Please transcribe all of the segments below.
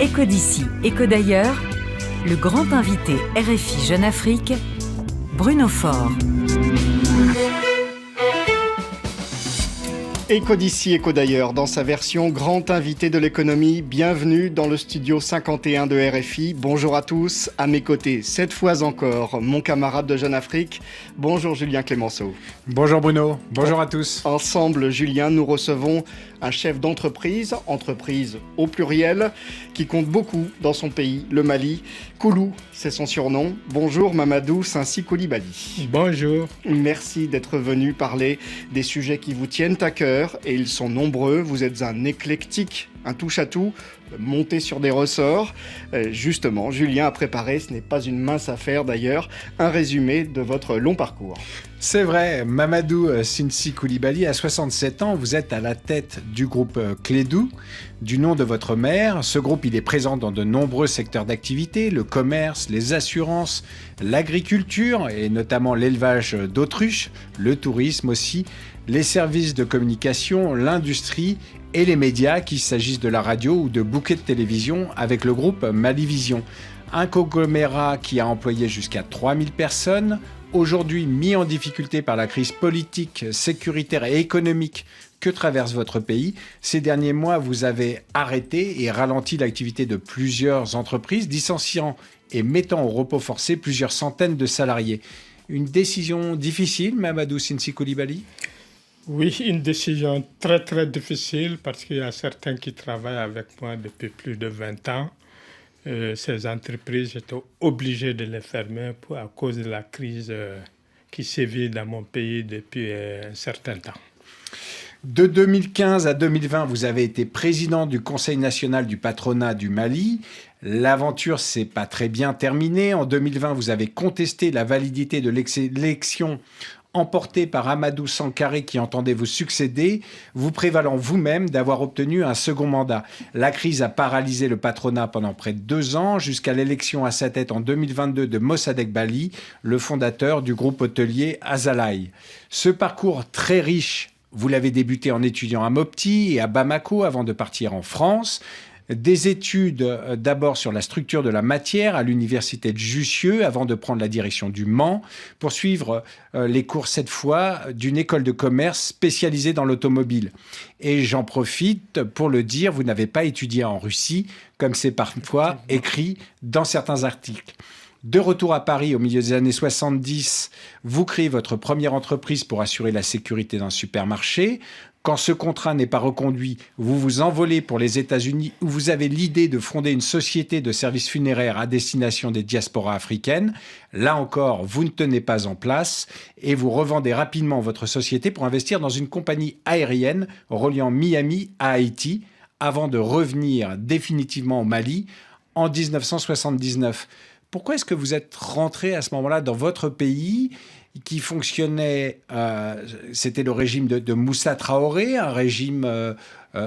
Éco d'ici, éco d'ailleurs, le grand invité RFI Jeune Afrique, Bruno Faure. Éco d'ici, éco d'ailleurs, dans sa version grand invité de l'économie. Bienvenue dans le studio 51 de RFI. Bonjour à tous. À mes côtés, cette fois encore, mon camarade de Jeune Afrique. Bonjour Julien Clémenceau. Bonjour Bruno. Bonjour à tous. Ensemble, Julien, nous recevons un chef d'entreprise, entreprise au pluriel, qui compte beaucoup dans son pays, le Mali. Koulou, c'est son surnom. Bonjour Mamadou Sinsi Coulibaly. Bonjour. Merci d'être venu parler des sujets qui vous tiennent à cœur, et ils sont nombreux. Vous êtes un éclectique, un touche-à-tout, monté sur des ressorts. Justement, Julien a préparé, ce n'est pas une mince affaire d'ailleurs, un résumé de votre long parcours. C'est vrai, Mamadou Sinsi Coulibaly, à 67 ans, vous êtes à la tête du groupe Clédou, du nom de votre mère. Ce groupe, il est présent dans de nombreux secteurs d'activité, le commerce, les assurances, l'agriculture et notamment l'élevage d'autruches, le tourisme aussi, les services de communication, l'industrie et les médias, qu'il s'agisse de la radio ou de bouquets de télévision avec le groupe Malivision. Un conglomérat qui a employé jusqu'à 3000 personnes, aujourd'hui mis en difficulté par la crise politique, sécuritaire et économique que traverse votre pays. Ces derniers mois, vous avez arrêté et ralenti l'activité de plusieurs entreprises, licenciant et mettant au repos forcé plusieurs centaines de salariés. Une décision difficile, Mamadou Sinsi Coulibaly ? Oui, une décision très très difficile parce qu'il y a certains qui travaillent avec moi depuis plus de 20 ans. Ces entreprises, j'étais obligé de les fermer à cause de la crise qui sévit dans mon pays depuis un certain temps. De 2015 à 2020, vous avez été président du Conseil national du patronat du Mali. L'aventure s'est pas très bien terminée. En 2020, vous avez contesté la validité de l'élection emporté par Amadou Sankaré qui entendait vous succéder, vous prévalant vous-même d'avoir obtenu un second mandat. La crise a paralysé le patronat pendant près de 2 ans, jusqu'à l'élection à sa tête en 2022 de Mossadegh Bali, le fondateur du groupe hôtelier Azalaï. Ce parcours très riche, vous l'avez débuté en étudiant à Mopti et à Bamako avant de partir en France. Des études d'abord sur la structure de la matière à l'université de Jussieu avant de prendre la direction du Mans pour suivre les cours cette fois d'une école de commerce spécialisée dans l'automobile. Et j'en profite pour le dire, vous n'avez pas étudié en Russie comme c'est parfois écrit dans certains articles. De retour à Paris au milieu des années 70, vous créez votre première entreprise pour assurer la sécurité d'un supermarché. Quand ce contrat n'est pas reconduit, vous vous envolez pour les États-Unis où vous avez l'idée de fonder une société de services funéraires à destination des diasporas africaines. Là encore, vous ne tenez pas en place et vous revendez rapidement votre société pour investir dans une compagnie aérienne reliant Miami à Haïti avant de revenir définitivement au Mali en 1979. Pourquoi est-ce que vous êtes rentré à ce moment-là dans votre pays qui fonctionnait, c'était le régime de Moussa Traoré, un régime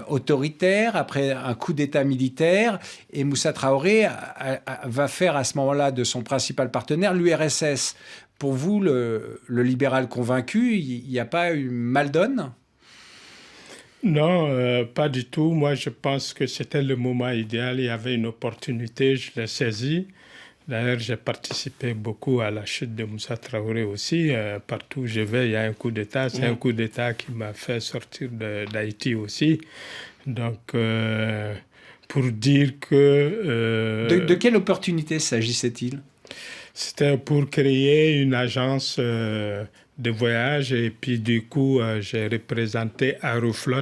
autoritaire après un coup d'État militaire. Et Moussa Traoré va faire à ce moment-là de son principal partenaire l'URSS. Pour vous, le libéral convaincu, il n'y a pas une mal-donne ? Non, pas du tout. Moi, je pense que c'était le moment idéal. Il y avait une opportunité, je l'ai saisie. D'ailleurs, j'ai participé beaucoup à la chute de Moussa Traoré aussi. Partout où je vais, il y a un coup d'État. C'est un coup d'État qui m'a fait sortir d'Haïti aussi. Donc, pour dire que... De quelle opportunité s'agissait-il ? C'était pour créer une agence de voyage et puis du coup, j'ai représenté Aeroflot,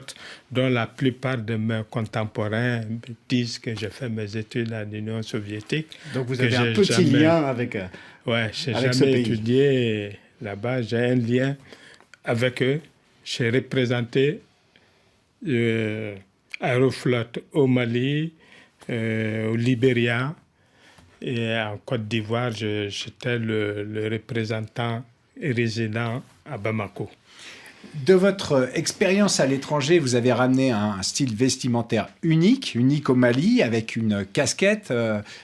dont la plupart de mes contemporains disent que j'ai fait mes études en Union soviétique. Donc vous avez un petit lien avec ouais, je n'ai jamais étudié là-bas, j'ai un lien avec eux. J'ai représenté Aeroflot au Mali, au Libéria et en Côte d'Ivoire, j'étais le représentant résident à Bamako. De votre expérience à l'étranger, vous avez ramené un style vestimentaire unique au Mali, avec une casquette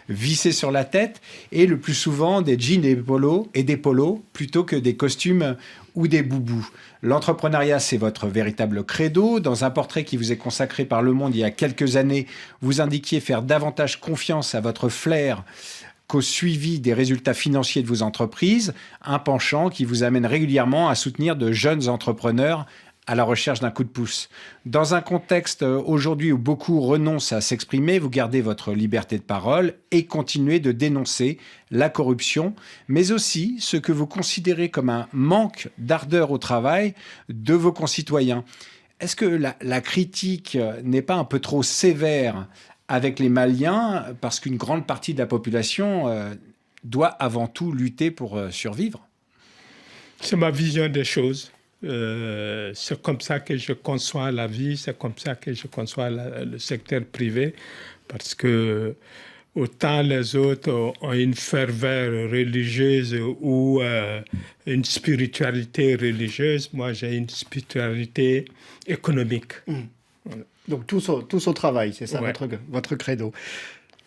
vissée sur la tête, et le plus souvent des jeans et des polos, plutôt que des costumes ou des boubous. L'entrepreneuriat, c'est votre véritable credo. Dans un portrait qui vous est consacré par Le Monde il y a quelques années, vous indiquiez faire davantage confiance à votre flair qu'au suivi des résultats financiers de vos entreprises, un penchant qui vous amène régulièrement à soutenir de jeunes entrepreneurs à la recherche d'un coup de pouce. Dans un contexte aujourd'hui où beaucoup renoncent à s'exprimer, vous gardez votre liberté de parole et continuez de dénoncer la corruption, mais aussi ce que vous considérez comme un manque d'ardeur au travail de vos concitoyens. Est-ce que la critique n'est pas un peu trop sévère avec les Maliens, parce qu'une grande partie de la population doit avant tout lutter pour survivre? C'est ma vision des choses. C'est comme ça que je conçois la vie, c'est comme ça que je conçois le secteur privé, parce que autant les autres ont une ferveur religieuse ou une spiritualité religieuse, moi j'ai une spiritualité économique. Voilà. Donc tous au travail, c'est ça, ouais. votre credo.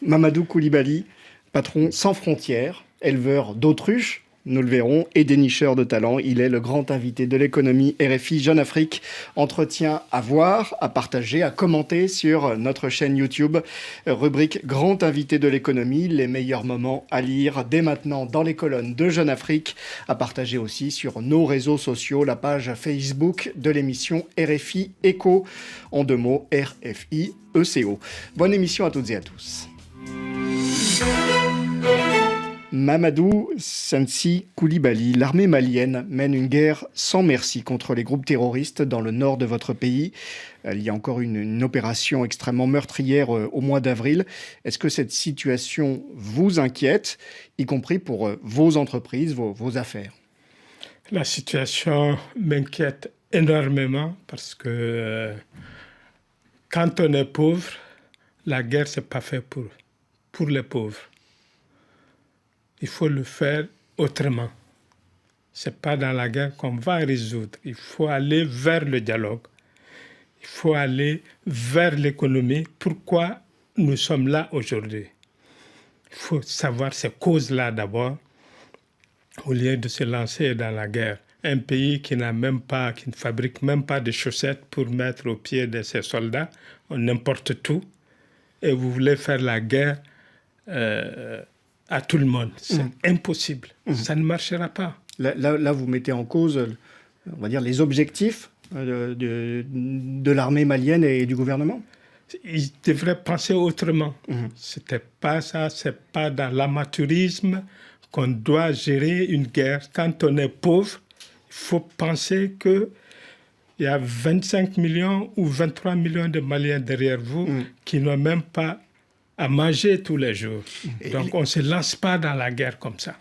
Mamadou Koulibaly, patron sans frontières, éleveur d'autruches, nous le verrons, et dénicheur de talent. Il est le grand invité de l'économie RFI Jeune Afrique. Entretien à voir, à partager, à commenter sur notre chaîne YouTube. Rubrique Grand invité de l'économie, les meilleurs moments à lire dès maintenant dans les colonnes de Jeune Afrique. À partager aussi sur nos réseaux sociaux, la page Facebook de l'émission RFI Echo. En 2 mots, RFI ECO. Bonne émission à toutes et à tous. Mamadou Sansi Koulibaly, l'armée malienne mène une guerre sans merci contre les groupes terroristes dans le nord de votre pays. Il y a encore une opération extrêmement meurtrière au mois d'avril. Est-ce que cette situation vous inquiète, y compris pour vos entreprises, vos affaires? La situation m'inquiète énormément parce que quand on est pauvre, la guerre, ce n'est pas fait pour les pauvres. Il faut le faire autrement. Ce n'est pas dans la guerre qu'on va résoudre. Il faut aller vers le dialogue. Il faut aller vers l'économie. Pourquoi nous sommes là aujourd'hui? Il faut savoir ces causes-là d'abord, au lieu de se lancer dans la guerre. Un pays qui ne fabrique même pas de chaussettes pour mettre au pied de ses soldats, on importe tout, et vous voulez faire la guerre à tout le monde. C'est impossible. Ça ne marchera pas. Là, vous mettez en cause, on va dire, les objectifs de l'armée malienne et du gouvernement? Ils devraient penser autrement. C'était pas ça, c'est pas dans l'amateurisme qu'on doit gérer une guerre. Quand on est pauvre, il faut penser qu'il y a 25 millions ou 23 millions de Maliens derrière vous qui n'ont même pas à manger tous les jours. Donc on ne se lance pas dans la guerre comme ça.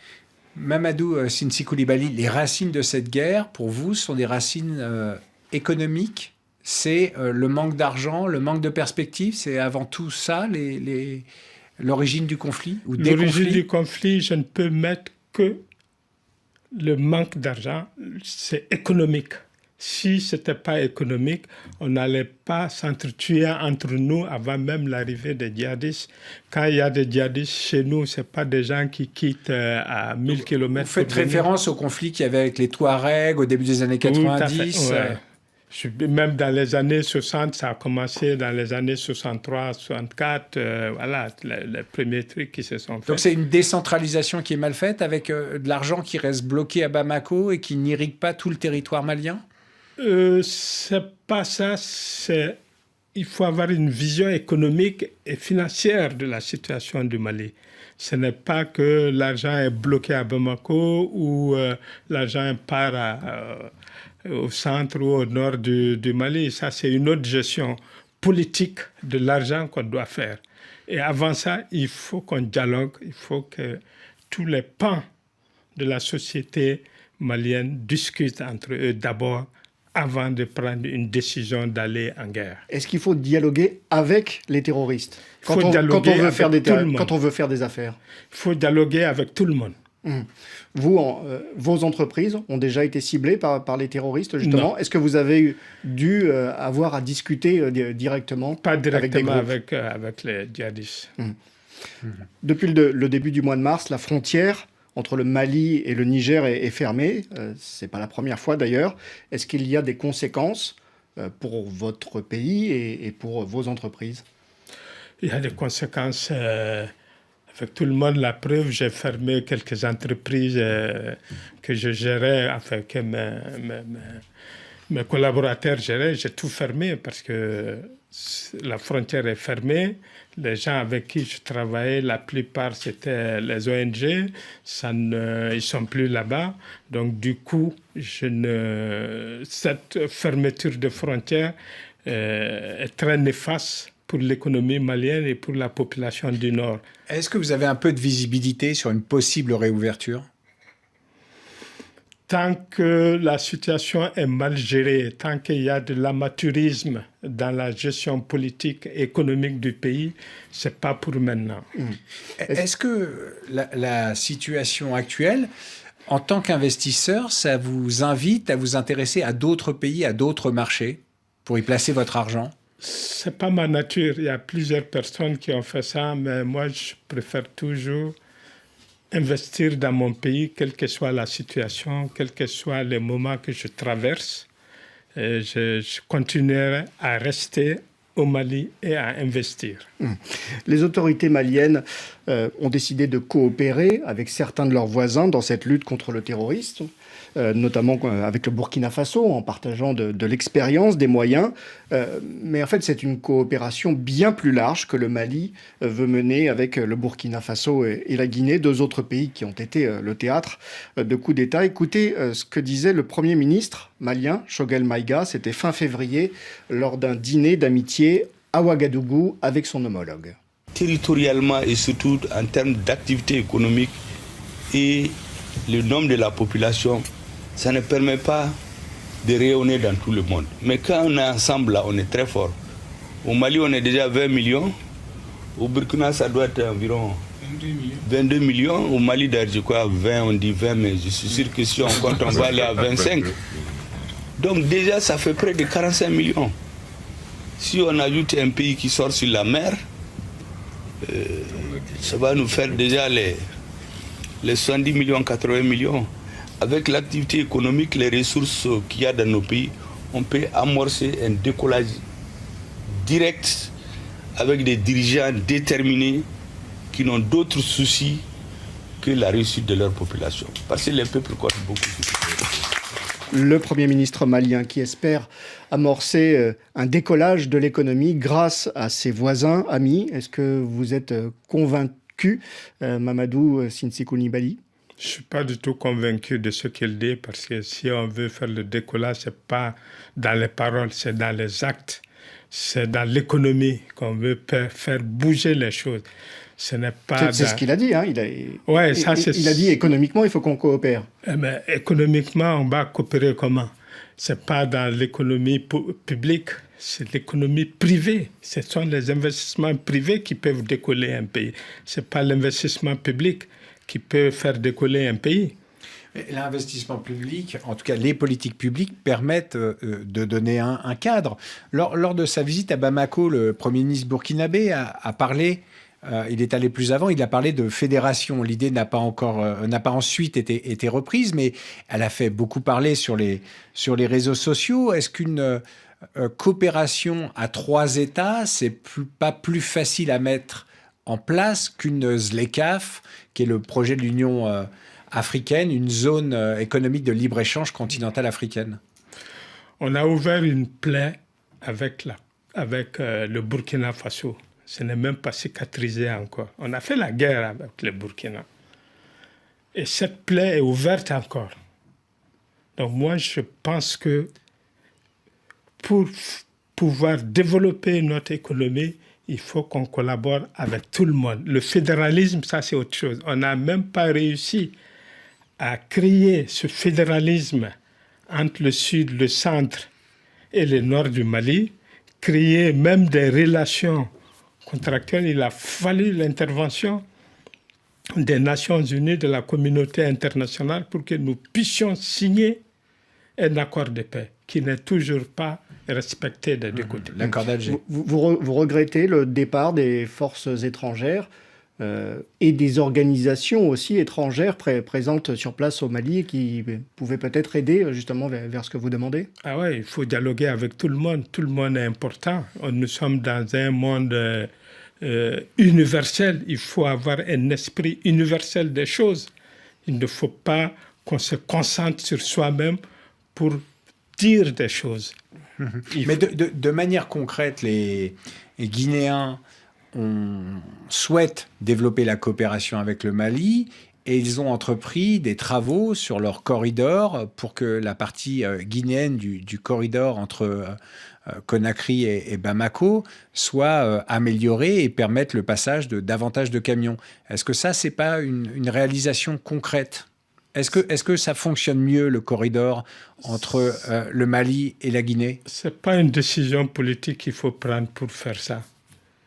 Mamadou Sansi Koulibaly, les racines de cette guerre, pour vous, sont des racines économiques? C'est le manque d'argent, le manque de perspective? C'est avant tout ça, l'origine du conflit ou des conflits? L'origine du conflit, je ne peux mettre que le manque d'argent, c'est économique. Si ce n'était pas économique, on n'allait pas s'entretuer entre nous avant même l'arrivée des djihadistes. Quand il y a des djihadistes chez nous, ce n'est pas des gens qui quittent à 1000 km. Vous faites référence au conflit qu'il y avait avec les Touaregs au début des années 90. Même dans les années 60, ça a commencé dans les années 63, 64, voilà, les premiers trucs qui se sont faits. Donc c'est une décentralisation qui est mal faite avec de l'argent qui reste bloqué à Bamako et qui n'irrigue pas tout le territoire malien? C'est pas ça, il faut avoir une vision économique et financière de la situation du Mali. Ce n'est pas que l'argent est bloqué à Bamako ou l'argent part au centre ou au nord du Mali. Ça, c'est une autre gestion politique de l'argent qu'on doit faire. Et avant ça, il faut qu'on dialogue, il faut que tous les pans de la société malienne discutent entre eux d'abord, avant de prendre une décision d'aller en guerre. Est-ce qu'il faut dialoguer avec les terroristes quand on veut faire des affaires? Il faut dialoguer avec tout le monde. Vos entreprises ont déjà été ciblées par les terroristes, justement. Est-ce que vous avez dû avoir à discuter directement? Pas directement avec les djihadistes. Depuis le début du mois de mars, la frontière entre le Mali et le Niger est fermée. Ce n'est pas la première fois d'ailleurs. Est-ce qu'il y a des conséquences pour votre pays et pour vos entreprises? Il y a des conséquences avec tout le monde. La preuve, j'ai fermé quelques entreprises que je gérais, enfin que mes collaborateurs géraient. J'ai tout fermé parce que la frontière est fermée. Les gens avec qui je travaillais, la plupart, c'était les ONG. Ils ne sont plus là-bas. Donc, du coup, cette fermeture de frontières est très néfaste pour l'économie malienne et pour la population du Nord. Est-ce que vous avez un peu de visibilité sur une possible réouverture? Tant que la situation est mal gérée, tant qu'il y a de l'amateurisme dans la gestion politique et économique du pays, ce n'est pas pour maintenant. Est-ce que la situation actuelle, en tant qu'investisseur, ça vous invite à vous intéresser à d'autres pays, à d'autres marchés, pour y placer votre argent? Ce n'est pas ma nature. Il y a plusieurs personnes qui ont fait ça, mais moi, je préfère toujours investir dans mon pays, quelle que soit la situation, quels que soient les moments que je traverse. Et je continuerai à rester au Mali et à investir. Les autorités maliennes ont décidé de coopérer avec certains de leurs voisins dans cette lutte contre le terrorisme, notamment avec le Burkina Faso, en partageant de l'expérience, des moyens. Mais en fait, c'est une coopération bien plus large que le Mali veut mener avec le Burkina Faso et la Guinée, deux autres pays qui ont été le théâtre de coups d'État. Écoutez ce que disait le Premier ministre malien, Choguel Maïga, c'était fin février, lors d'un dîner d'amitié à Ouagadougou avec son homologue. Territorialement et surtout en termes d'activité économique et le nombre de la population, ça ne permet pas de rayonner dans tout le monde. Mais quand on est ensemble, là, on est très fort. Au Mali, on est déjà 20 millions. Au Burkina, ça doit être environ 22 millions. Au Mali, d'ailleurs, je crois 20, on dit 20, mais je suis sûr que si on compte, on va aller à 25. Donc déjà, ça fait près de 45 millions. Si on ajoute un pays qui sort sur la mer, ça va nous faire déjà les 70 millions, 80 millions. Avec l'activité économique, les ressources qu'il y a dans nos pays, on peut amorcer un décollage direct avec des dirigeants déterminés qui n'ont d'autres soucis que la réussite de leur population. Parce que les peuples comptent beaucoup. Le Premier ministre malien qui espère amorcer un décollage de l'économie grâce à ses voisins, amis. Est-ce que vous êtes convaincu, Mamadou Sissi Koulibaly? Je ne suis pas du tout convaincu de ce qu'il dit, parce que si on veut faire le décollage, ce n'est pas dans les paroles, c'est dans les actes. C'est dans l'économie qu'on veut faire bouger les choses. Ce n'est pas c'est ce qu'il a dit. Hein. Il a dit économiquement, il faut qu'on coopère. Mais économiquement, on va coopérer comment? Ce n'est pas dans l'économie publique, c'est l'économie privée. Ce sont les investissements privés qui peuvent décoller un pays. Ce n'est pas l'investissement public qui peut faire décoller un pays. L'investissement public, en tout cas les politiques publiques, permettent de donner un cadre. Lors de sa visite à Bamako, le Premier ministre burkinabé a parlé, il est allé plus avant, il a parlé de fédération. L'idée n'a pas ensuite été reprise, mais elle a fait beaucoup parler sur les réseaux sociaux. Est-ce qu'une coopération à 3 États, c'est pas plus facile à mettre en place qu'une ZLECAf, qui est le projet de l'Union africaine, une zone économique de libre-échange continentale africaine? On a ouvert une plaie avec le Burkina Faso. Ce n'est même pas cicatrisé encore. On a fait la guerre avec le Burkina. Et cette plaie est ouverte encore. Donc moi, je pense que pour pouvoir développer notre économie, il faut qu'on collabore avec tout le monde. Le fédéralisme, ça c'est autre chose. On n'a même pas réussi à créer ce fédéralisme entre le sud, le centre et le nord du Mali, créer même des relations contractuelles. Il a fallu l'intervention des Nations Unies, de la communauté internationale, pour que nous puissions signer un accord de paix qui n'est toujours pas respecté des deux côtés. L'accord d'Alger. Vous regrettez le départ des forces étrangères et des organisations aussi étrangères présentes sur place au Mali et qui pouvaient peut-être aider justement vers ce que vous demandez? Ah ouais, il faut dialoguer avec tout le monde. Tout le monde est important. Nous sommes dans un monde universel. Il faut avoir un esprit universel des choses. Il ne faut pas qu'on se concentre sur soi-même pour dire des choses. Mais de manière concrète, les Guinéens souhaitent développer la coopération avec le Mali et ils ont entrepris des travaux sur leur corridor pour que la partie guinéenne du corridor entre Conakry et Bamako soit améliorée et permette le passage de davantage de camions. Est-ce que ça, c'est pas une réalisation concrète? Est-ce que ça fonctionne mieux, le corridor entre le Mali et la Guinée? Ce n'est pas une décision politique qu'il faut prendre pour faire ça.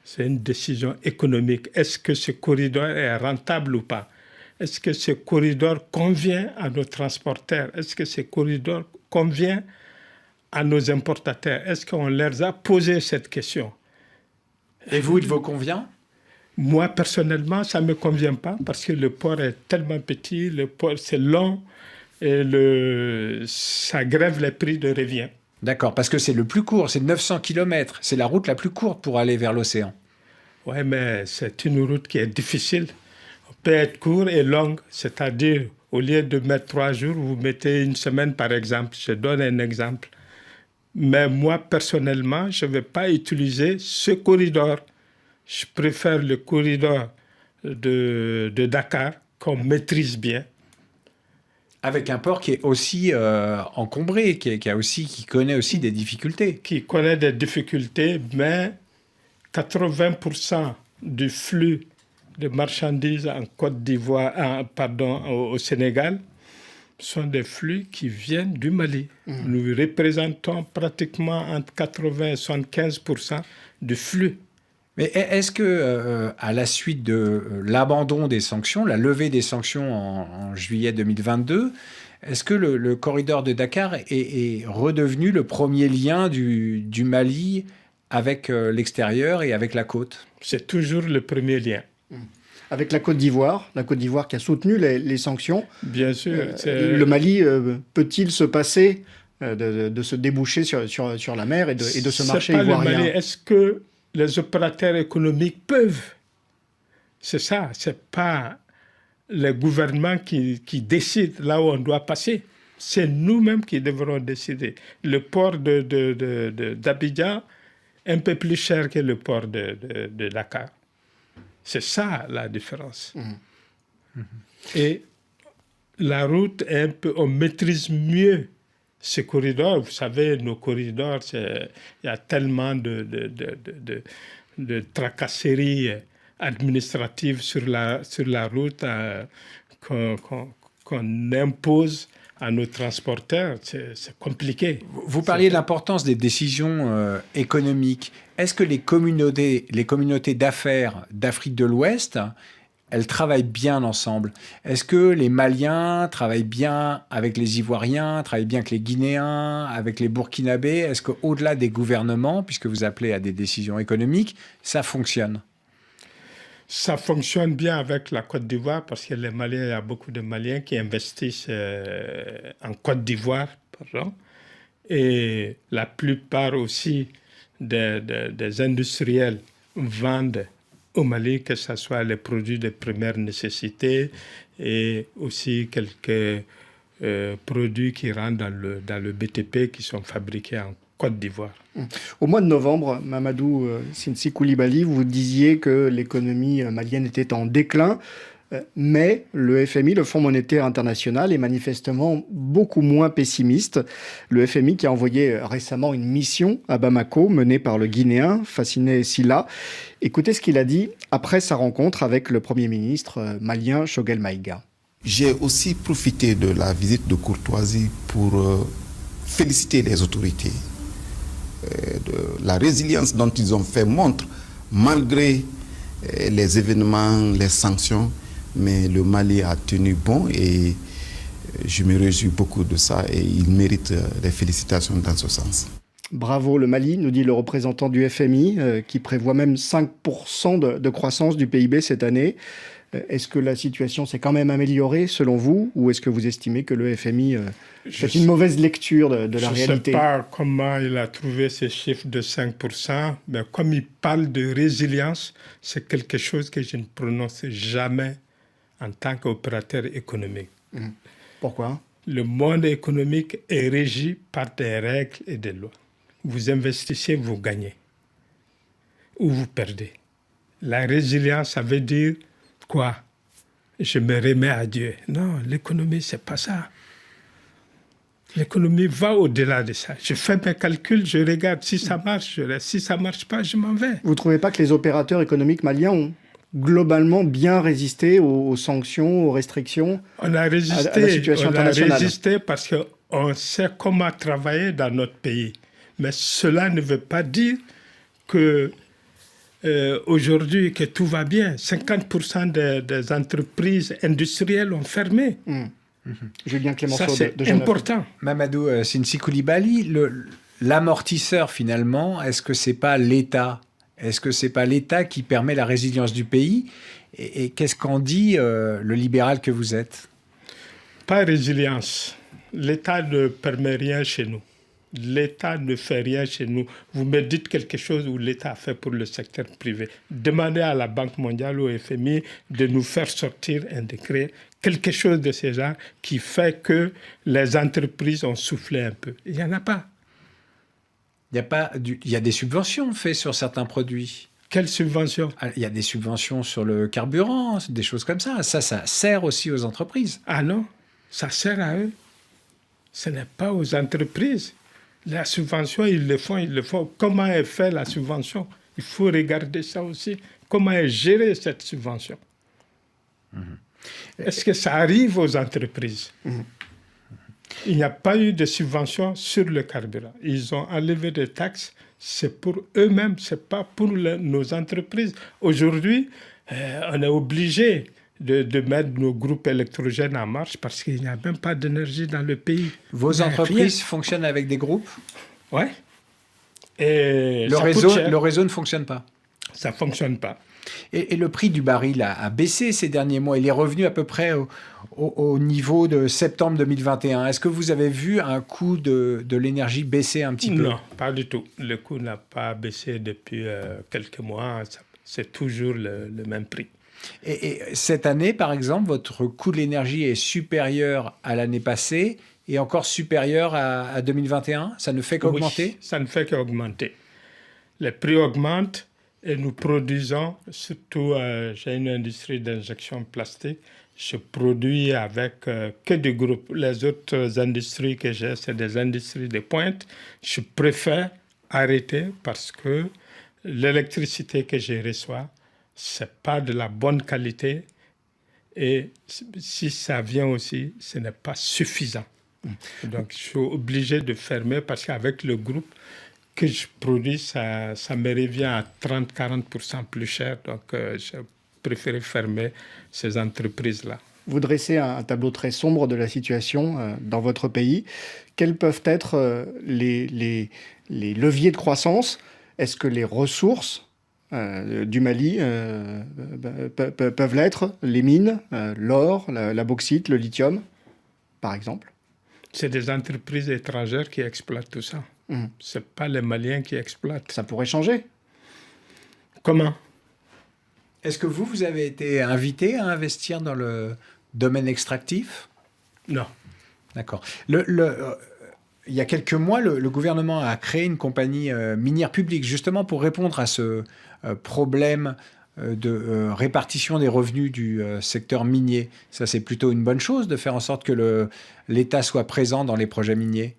C'est une décision économique. Est-ce que ce corridor est rentable ou pas? Est-ce que ce corridor convient à nos transporteurs? Est-ce que ce corridor convient à nos importateurs? Est-ce qu'on leur a posé cette question? Et vous, il vous convient? Moi, personnellement, ça ne me convient pas parce que le port est tellement petit, le port c'est long et ça grève les prix de revient. D'accord, parce que c'est le plus court, c'est 900 km, c'est la route la plus courte pour aller vers l'océan. Oui, mais c'est une route qui est difficile. On peut être court et longue, c'est-à-dire au lieu de mettre 3 jours, vous mettez une semaine par exemple. Je donne un exemple. Mais moi, personnellement, je ne vais pas utiliser ce corridor. Je préfère le corridor de Dakar qu'on maîtrise bien. Avec un port qui est aussi encombré, qui connaît aussi des difficultés. Qui connaît des difficultés, mais 80% du flux de marchandises en Côte d'Ivoire, au Sénégal, sont des flux qui viennent du Mali. Nous représentons pratiquement entre 80 et 75% du flux. Mais est-ce que, à la suite de l'abandon des sanctions, la levée des sanctions en juillet 2022, est-ce que le corridor de Dakar est redevenu le premier lien du Mali avec l'extérieur et avec la côte? C'est toujours le premier lien. Avec la Côte d'Ivoire qui a soutenu les sanctions. Bien sûr. Le Mali peut-il se passer de se déboucher sur la mer et de ce marché ivoirien? Le Mali. Est-ce que les opérateurs économiques peuvent? C'est ça, c'est pas le gouvernement qui décide là où on doit passer. C'est nous-mêmes qui devrons décider. Le port d'Abidjan est un peu plus cher que le port de Dakar. C'est ça la différence. Et la route est un peu, on maîtrise mieux ces corridors. Vous savez, nos corridors, il y a tellement de tracasseries administratives sur la route qu'on impose à nos transporteurs. C'est compliqué. Vous parliez de l'importance des décisions économiques. Est-ce que les communautés d'affaires d'Afrique de l'Ouest, elles travaillent bien ensemble? Est-ce que les Maliens travaillent bien avec les Ivoiriens, travaillent bien avec les Guinéens, avec les Burkinabés? Est-ce qu'au-delà des gouvernements, puisque vous appelez à des décisions économiques, ça fonctionne? Ça fonctionne bien avec la Côte d'Ivoire parce que les Maliens, il y a beaucoup de Maliens qui investissent en Côte d'Ivoire, pardon. Et la plupart aussi des industriels vendent au Mali, que ce soit les produits de première nécessité et aussi quelques produits qui rentrent dans le BTP qui sont fabriqués en Côte d'Ivoire. Au mois de novembre, Mamadou Sinsi Koulibaly, vous disiez que l'économie malienne était en déclin, mais le FMI, le Fonds monétaire international, est manifestement beaucoup moins pessimiste. Le FMI qui a envoyé récemment une mission à Bamako, menée par le Guinéen Fassiné Silla. Écoutez ce qu'il a dit après sa rencontre avec le Premier ministre malien Choguel Maïga. J'ai aussi profité de la visite de courtoisie pour féliciter les autorités de la résilience dont ils ont fait montre malgré les événements, les sanctions. Mais le Mali a tenu bon et je me réjouis beaucoup de ça et il mérite des félicitations dans ce sens. Bravo le Mali, nous dit le représentant du FMI, qui prévoit même 5% de croissance du PIB cette année. Est-ce que la situation s'est quand même améliorée selon vous, ou est-ce que vous estimez que le FMI fait une mauvaise lecture de la réalité? Je ne sais pas comment il a trouvé ces chiffres de 5%, mais comme il parle de résilience, c'est quelque chose que je ne prononce jamais en tant qu'opérateur économique. Pourquoi? Le monde économique est régi par des règles et des lois. Vous investissez, vous gagnez. Ou vous perdez. La résilience, ça veut dire quoi? Je me remets à Dieu. Non, l'économie, c'est pas ça. L'économie va au-delà de ça. Je fais mes calculs, je regarde si ça marche, je reste. Si ça marche pas, je m'en vais. Vous ne trouvez pas que les opérateurs économiques maliens ont globalement bien résisté aux sanctions, aux restrictions, on a résisté, à la situation internationale? On a résisté parce qu'on sait comment travailler dans notre pays. Mais cela ne veut pas dire que aujourd'hui que tout va bien. 50% des entreprises industrielles ont fermé. Julien Clémenceau, ça, c'est de Jeune important. Mamadou Sinsi Koulibaly, l'amortisseur finalement, est-ce que c'est pas l'État? Est-ce que c'est pas l'État qui permet la résilience du pays? Et qu'est-ce qu'en dit le libéral que vous êtes? Pas résilience. L'État ne permet rien chez nous. L'État ne fait rien chez nous. Vous me dites quelque chose où l'État a fait pour le secteur privé. Demandez à la Banque mondiale, au FMI, de nous faire sortir un décret, quelque chose de ce genre qui fait que les entreprises ont soufflé un peu. Il n'y en a pas. Il y a des subventions faites sur certains produits. Quelles subventions? Il y a des subventions sur le carburant, des choses comme ça. Ça sert aussi aux entreprises. Ah non, ça sert à eux. Ce n'est pas aux entreprises. La subvention, ils le font. Comment est faite la subvention? Il faut regarder ça aussi. Comment est gérée cette subvention? Est-ce que ça arrive aux entreprises? Il n'y a pas eu de subvention sur le carburant. Ils ont enlevé des taxes. C'est pour eux-mêmes, ce n'est pas pour nos entreprises. Aujourd'hui, on est obligé de mettre nos groupes électrogènes en marche parce qu'il n'y a même pas d'énergie dans le pays. Vos entreprises fonctionnent avec des groupes? Oui. Et le réseau ne fonctionne pas? Ça ne fonctionne pas. Et le prix du baril a baissé ces derniers mois. Il est revenu à peu près au niveau de septembre 2021. Est-ce que vous avez vu un coût de l'énergie baisser un petit peu? Non, pas du tout. Le coût n'a pas baissé depuis quelques mois. C'est toujours le même prix. Et cette année, par exemple, votre coût de l'énergie est supérieur à l'année passée et encore supérieur à 2021? Ça ne fait qu'augmenter? Oui, ça ne fait qu'augmenter. Les prix augmentent et nous produisons, surtout j'ai une industrie d'injection plastique, je produis avec que du groupe. Les autres industries que j'ai, c'est des industries de pointe. Je préfère arrêter parce que l'électricité que je reçois, ce n'est pas de la bonne qualité et si ça vient aussi, ce n'est pas suffisant. Donc, je suis obligé de fermer parce qu'avec le groupe que je produis, ça me revient à 30-40% plus cher. Donc, je préfère fermer ces entreprises-là. Vous dressez un tableau très sombre de la situation dans votre pays. Quels peuvent être les leviers de croissance? Est-ce que les ressources du Mali peuvent l'être? Les mines, l'or, la bauxite, le lithium, par exemple? C'est des entreprises étrangères qui exploitent tout ça. Ce n'est pas les Maliens qui exploitent. Ça pourrait changer. Comment? Est-ce que vous avez été invité à investir dans le domaine extractif? Non. D'accord. Il y a quelques mois, le gouvernement a créé une compagnie minière publique, justement pour répondre à ce problème de répartition des revenus du secteur minier. Ça, c'est plutôt une bonne chose de faire en sorte que l'État soit présent dans les projets miniers.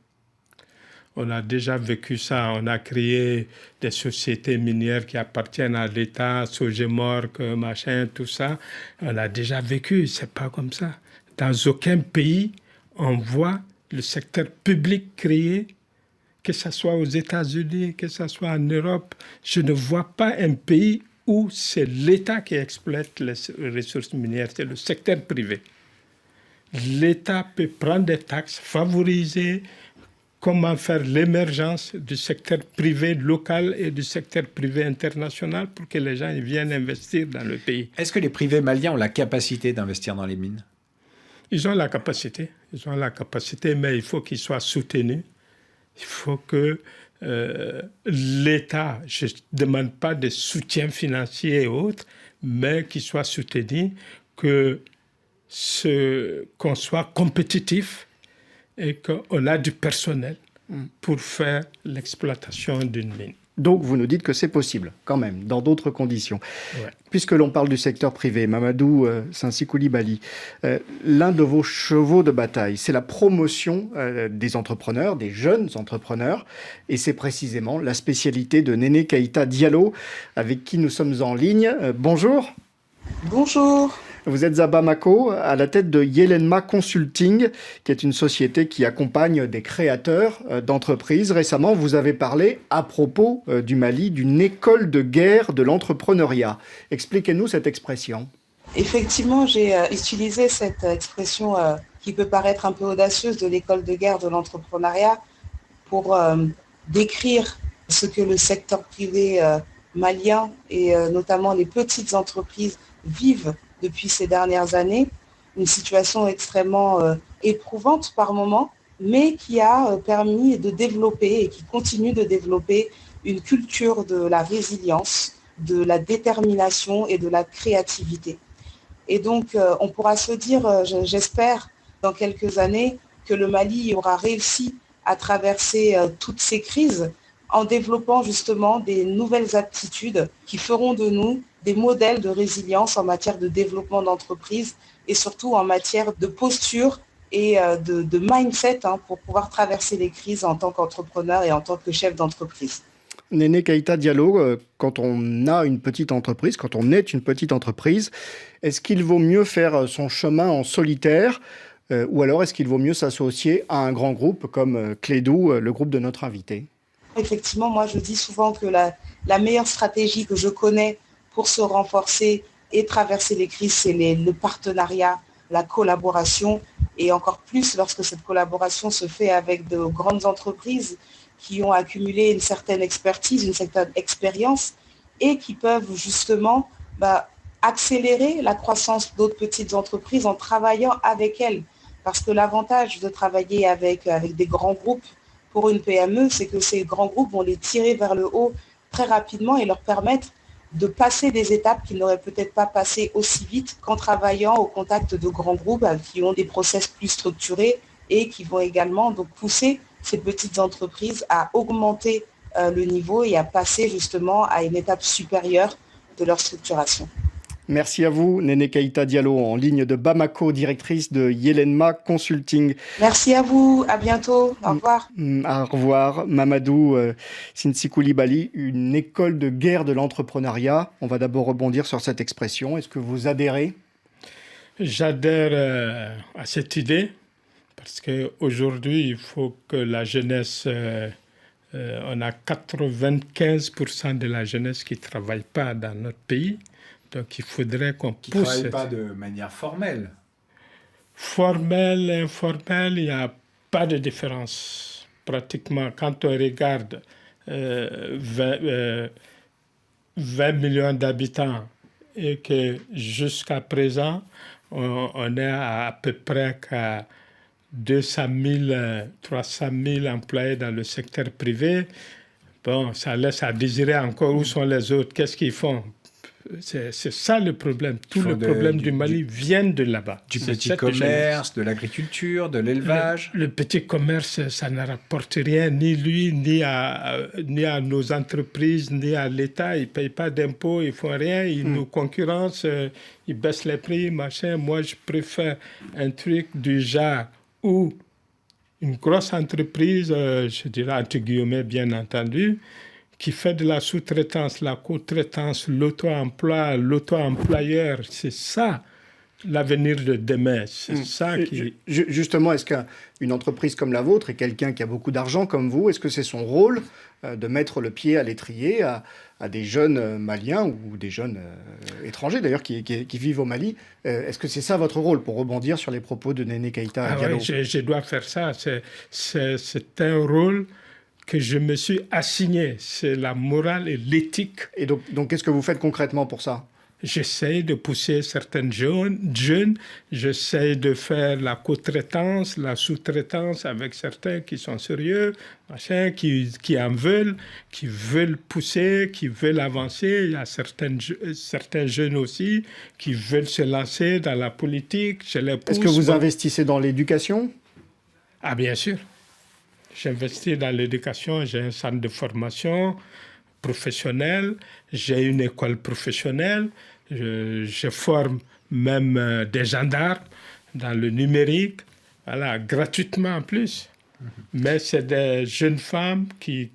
On a déjà vécu ça. On a créé des sociétés minières qui appartiennent à l'État, Sogémorc, machin, tout ça. On a déjà vécu. C'est pas comme ça. Dans aucun pays, on voit le secteur public créé, que ce soit aux États-Unis, que ce soit en Europe. Je ne vois pas un pays où c'est l'État qui exploite les ressources minières, c'est le secteur privé. L'État peut prendre des taxes, favoriser, comment faire l'émergence du secteur privé local et du secteur privé international pour que les gens ils viennent investir dans le pays. Est-ce que les privés maliens ont la capacité d'investir dans les mines? Ils ont la capacité, mais il faut qu'ils soient soutenus. Il faut que l'État, je ne demande pas de soutien financier et autres, mais qu'il soit soutenu, qu'on soit compétitif et qu'on a du personnel pour faire l'exploitation d'une mine. Donc vous nous dites que c'est possible, quand même, dans d'autres conditions. Ouais. Puisque l'on parle du secteur privé, Mamadou Sinsi Koulibaly, l'un de vos chevaux de bataille, c'est la promotion des entrepreneurs, des jeunes entrepreneurs, et c'est précisément la spécialité de Néné Keïta Diallo, avec qui nous sommes en ligne. Bonjour. Bonjour. Vous êtes à Bamako, à la tête de Yelenma Consulting, qui est une société qui accompagne des créateurs d'entreprises. Récemment, vous avez parlé, à propos du Mali, d'une école de guerre de l'entrepreneuriat. Expliquez-nous cette expression. Effectivement, j'ai utilisé cette expression qui peut paraître un peu audacieuse de l'école de guerre de l'entrepreneuriat pour décrire ce que le secteur privé malien et notamment les petites entreprises vivent depuis ces dernières années, une situation extrêmement éprouvante par moments, mais qui a permis de développer et qui continue de développer une culture de la résilience, de la détermination et de la créativité. Et donc, on pourra se dire, j'espère, dans quelques années, que le Mali aura réussi à traverser toutes ces crises en développant justement des nouvelles aptitudes qui feront de nous des modèles de résilience en matière de développement d'entreprise et surtout en matière de posture et de mindset pour pouvoir traverser les crises en tant qu'entrepreneur et en tant que chef d'entreprise. Néné Keïta Diallo, quand on a une petite entreprise, quand on est une petite entreprise, est-ce qu'il vaut mieux faire son chemin en solitaire ou alors est-ce qu'il vaut mieux s'associer à un grand groupe comme Clédou, le groupe de notre invité? Effectivement, moi je dis souvent que la meilleure stratégie que je connais pour se renforcer et traverser les crises, c'est le partenariat, la collaboration, et encore plus lorsque cette collaboration se fait avec de grandes entreprises qui ont accumulé une certaine expertise, une certaine expérience, et qui peuvent justement accélérer la croissance d'autres petites entreprises en travaillant avec elles. Parce que l'avantage de travailler avec des grands groupes pour une PME, c'est que ces grands groupes vont les tirer vers le haut très rapidement et leur permettre de passer des étapes qu'ils n'auraient peut-être pas passées aussi vite qu'en travaillant au contact de grands groupes qui ont des process plus structurés et qui vont également donc pousser ces petites entreprises à augmenter le niveau et à passer justement à une étape supérieure de leur structuration. Merci à vous, Néné Keïta Diallo, en ligne de Bamako, directrice de Yelenma Consulting. Merci à vous, à bientôt, au revoir. Au revoir, Mamadou Sinsi Koulibaly, une école de guerre de l'entrepreneuriat. On va d'abord rebondir sur cette expression. Est-ce que vous adhérez? J'adhère à cette idée parce qu'aujourd'hui, il faut que la jeunesse... on a 95% de la jeunesse qui ne travaille pas dans notre pays. Donc, il faudrait qu'on pousse... Qui ne travaillent pas de manière formelle. Formel, informel, il n'y a pas de différence. Pratiquement, quand on regarde 20 millions d'habitants et que jusqu'à présent, on est à peu près qu'à 200 000, 300 000 employés dans le secteur privé. Bon, ça laisse à désirer encore où sont les autres, qu'est-ce qu'ils font. C'est ça le problème. Tout le problème du Mali vient de là-bas. Du petit commerce, de l'agriculture, de l'élevage. Le petit commerce, ça ne rapporte rien, ni lui, ni à nos entreprises, ni à l'État. Ils ne payent pas d'impôts, ils ne font rien, ils nous concurrencent, ils baissent les prix, machin. Moi, je préfère un truc du genre où une grosse entreprise, je dirais entre guillemets bien entendu, qui fait de la sous-traitance, la co-traitance, l'auto-emploi, l'auto-employeur, c'est ça l'avenir de demain. C'est ça qui... Justement, est-ce qu'une entreprise comme la vôtre et quelqu'un qui a beaucoup d'argent comme vous, est-ce que c'est son rôle de mettre le pied à l'étrier à des jeunes Maliens ou des jeunes étrangers d'ailleurs qui vivent au Mali? Est-ce que c'est ça votre rôle, pour rebondir sur les propos de Néné Keïta Diallo? Oui, je dois faire ça. C'est un rôle que je me suis assigné. C'est la morale et l'éthique. Et donc qu'est-ce que vous faites concrètement pour ça? J'essaie de pousser certains jeunes, j'essaie de faire la co-traitance, la sous-traitance avec certains qui sont sérieux, qui en veulent, qui veulent pousser, qui veulent avancer. Il y a certains jeunes aussi qui veulent se lancer dans la politique. Je les pousse. Est-ce que vous investissez dans l'éducation? Ah, bien sûr. J'investis dans l'éducation, j'ai un centre de formation professionnel, j'ai une école professionnelle, je forme même des gendarmes dans le numérique, voilà, gratuitement en plus. Mais c'est des jeunes femmes qui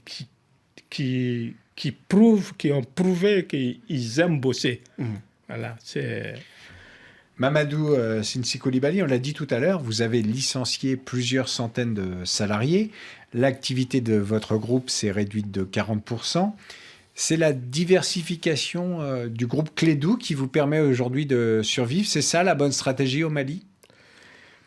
ont prouvé qu'ils aiment bosser. Voilà, c'est... Mamadou Sinsi Coulibaly, on l'a dit tout à l'heure, vous avez licencié plusieurs centaines de salariés. L'activité de votre groupe s'est réduite de 40%. C'est la diversification du groupe Clédou qui vous permet aujourd'hui de survivre. C'est ça la bonne stratégie au Mali?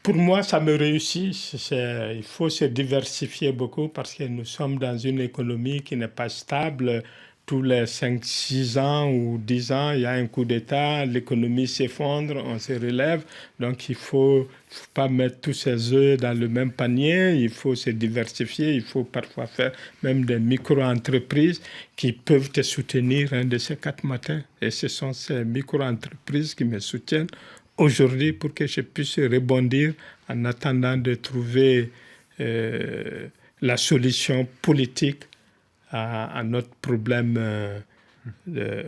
Pour moi, ça me réussit. Il faut se diversifier beaucoup parce que nous sommes dans une économie qui n'est pas stable. Tous les 5-6 ans ou 10 ans, il y a un coup d'État, l'économie s'effondre, on se relève. Donc, il ne faut pas mettre tous ses œufs dans le même panier. Il faut se diversifier. Il faut parfois faire même des micro-entreprises qui peuvent te soutenir un de ces 4 matins. Et ce sont ces micro-entreprises qui me soutiennent aujourd'hui pour que je puisse rebondir en attendant de trouver la solution politique à notre problème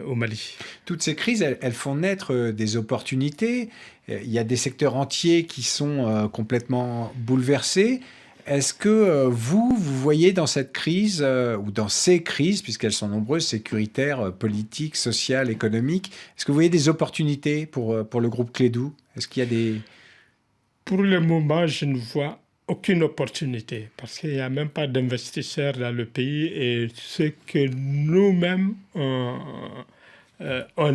au Mali. Toutes ces crises, elles font naître des opportunités. Il y a des secteurs entiers qui sont complètement bouleversés. Est-ce que vous voyez dans cette crise, ou dans ces crises, puisqu'elles sont nombreuses, sécuritaires, politiques, sociales, économiques, est-ce que vous voyez des opportunités pour le groupe Clédou? Est-ce qu'il y a des... Pour le moment, je ne vois aucune opportunité, parce qu'il n'y a même pas d'investisseurs dans le pays, et ce que nous-mêmes, on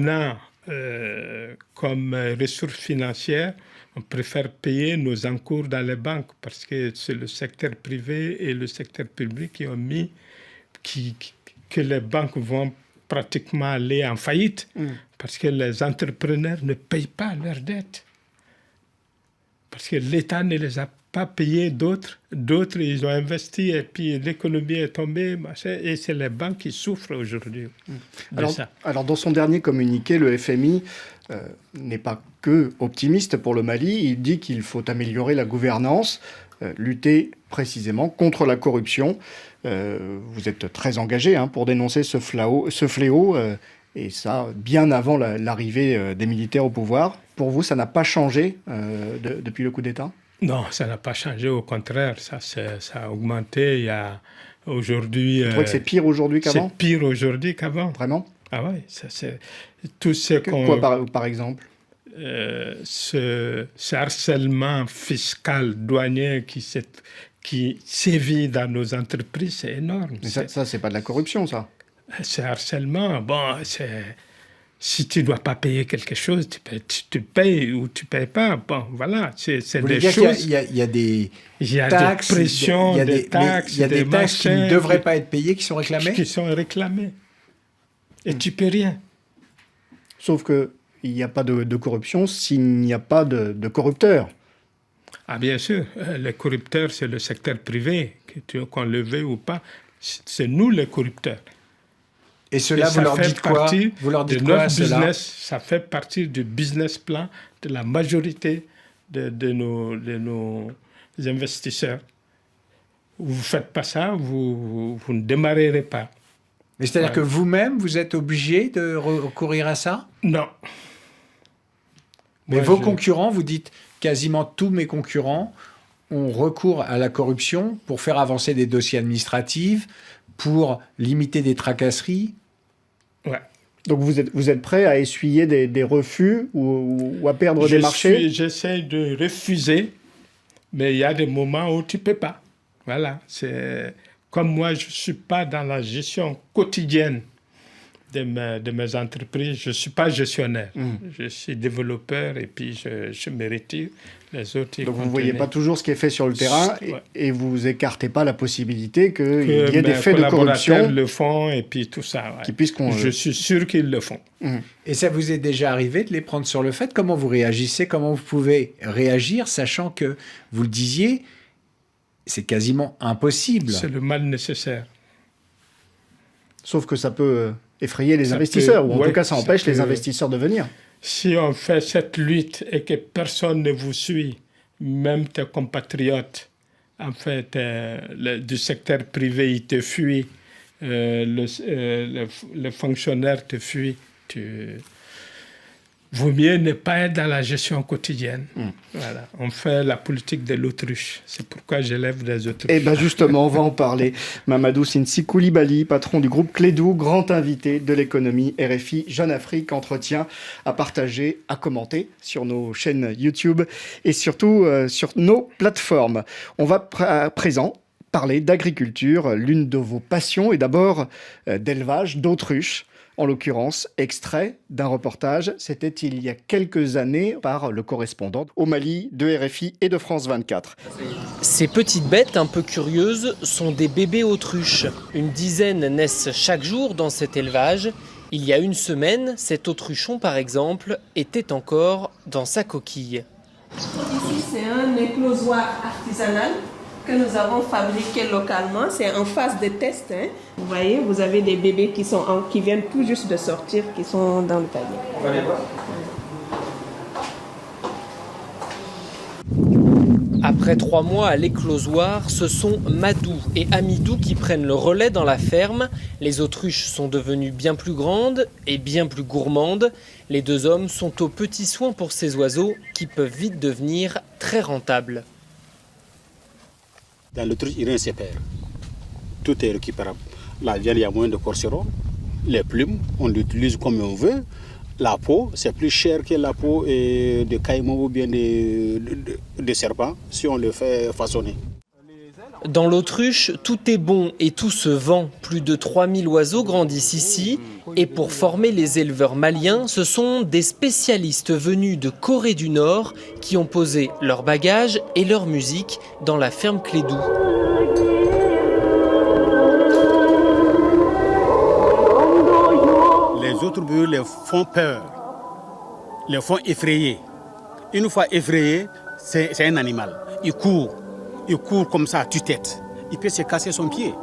a comme ressources financières, on préfère payer nos encours dans les banques, parce que c'est le secteur privé et le secteur public qui ont mis que les banques vont pratiquement aller en faillite, parce que les entrepreneurs ne payent pas leurs dettes, parce que l'État ne les a pas payé d'autres, ils ont investi et puis l'économie est tombée, et c'est les banques qui souffrent aujourd'hui de ça. Alors, dans son dernier communiqué, le FMI n'est pas que optimiste pour le Mali, il dit qu'il faut améliorer la gouvernance, lutter précisément contre la corruption. Vous êtes très engagé pour dénoncer ce fléau et ça, bien avant l'arrivée des militaires au pouvoir. Pour vous, ça n'a pas changé depuis le coup d'État ? Non, ça n'a pas changé, au contraire, ça a augmenté. Il y a aujourd'hui... Vous trouvez que c'est pire aujourd'hui qu'avant ? C'est pire aujourd'hui qu'avant. Vraiment ? Ah oui, c'est tout ce qu'on... Quoi par exemple ? Ce harcèlement fiscal, douanier qui sévit dans nos entreprises, c'est énorme. Mais ça, c'est pas de la corruption, ça ? Ce harcèlement, bon, c'est... Si tu ne dois pas payer quelque chose, tu payes ou tu ne payes pas. Bon, voilà, c'est des choses... Il y a des taxes, des pressions, des taxes, il y a des taxes qui ne devraient pas être payées, qui sont réclamées. Qui sont réclamées. Et tu ne paies rien. Sauf qu'il n'y a pas de corruption s'il n'y a pas de corrupteurs. Ah, bien sûr. Les corrupteurs, c'est le secteur privé, qu'on le veuille ou pas. C'est nous les corrupteurs. Et cela, vous leur dites quoi ? Vous leur dites quoi, cela ? Ça fait partie du business plan de la majorité de nos investisseurs. Vous ne faites pas ça, vous ne démarrerez pas. Mais c'est-à-dire que vous-même, vous êtes obligé de recourir à ça ? Non. Mais vos concurrents, vous dites quasiment tous mes concurrents ont recours à la corruption pour faire avancer des dossiers administratifs, pour limiter des tracasseries. Ouais. Donc vous êtes prêt à essuyer des refus ou à perdre des marchés? J'essaie de refuser, mais il y a des moments où tu ne peux pas. Voilà, c'est comme moi, je ne suis pas dans la gestion quotidienne de mes entreprises. Je ne suis pas gestionnaire. Je suis développeur et puis je me retire. Les autres, donc vous ne voyez pas toujours ce qui est fait sur le terrain et vous écartez pas la possibilité qu'il y ait des mes faits de corruption collaborateurs le font et puis tout ça. Ouais. qui puissent Je suis sûr qu'ils le font. Et ça vous est déjà arrivé de les prendre sur le fait? Comment vous réagissez? Comment vous pouvez réagir, sachant que, vous le disiez, c'est quasiment impossible? C'est le mal nécessaire. Sauf que ça peut effrayer les investisseurs, ou en tout cas ça empêche les investisseurs de venir. Si on fait cette lutte et que personne ne vous suit, même tes compatriotes, en fait, du secteur privé, ils te fuient, le fonctionnaire te fuit, vaut mieux ne pas être dans la gestion quotidienne. Voilà. On fait la politique de l'autruche. C'est pourquoi j'élève des autruches. Et bien justement, on va en parler. Mamadou Sinssi Koulibaly, patron du groupe Clédou, grand invité de l'économie RFI Jeune Afrique, entretien à partager, à commenter sur nos chaînes YouTube et surtout sur nos plateformes. On va à présent parler d'agriculture, l'une de vos passions, et d'abord d'élevage, d'autruches. En l'occurrence, extrait d'un reportage, c'était il y a quelques années par le correspondant au Mali de RFI et de France 24. Ces petites bêtes un peu curieuses sont des bébés autruches. Une dizaine naissent chaque jour dans cet élevage. Il y a une semaine, cet autruchon par exemple était encore dans sa coquille. Ici c'est un éclosoir artisanal que nous avons fabriqué localement. C'est en phase de test. Vous voyez, vous avez des bébés qui viennent tout juste de sortir, qui sont dans le panier. On va les voir. Après 3 mois à l'éclosoir, ce sont Madou et Amidou qui prennent le relais dans la ferme. Les autruches sont devenues bien plus grandes et bien plus gourmandes. Les deux hommes sont aux petits soins pour ces oiseaux qui peuvent vite devenir très rentables. Dans l'autruche, il y a un sépère. Tout est récupérable. La viande, il y a moins de corséron. Les plumes, on l'utilise comme on veut. La peau, c'est plus cher que la peau de caïman ou bien de serpent si on le fait façonner. Dans l'autruche, tout est bon et tout se vend. Plus de 3000 oiseaux grandissent ici. Et pour former les éleveurs maliens, ce sont des spécialistes venus de Corée du Nord qui ont posé leurs bagages et leur musique dans la ferme Clédou. Les autres bruits les font peur, les font effrayer. Une fois effrayé, c'est un animal. Il court comme ça à tue-tête. Il peut se casser son pied.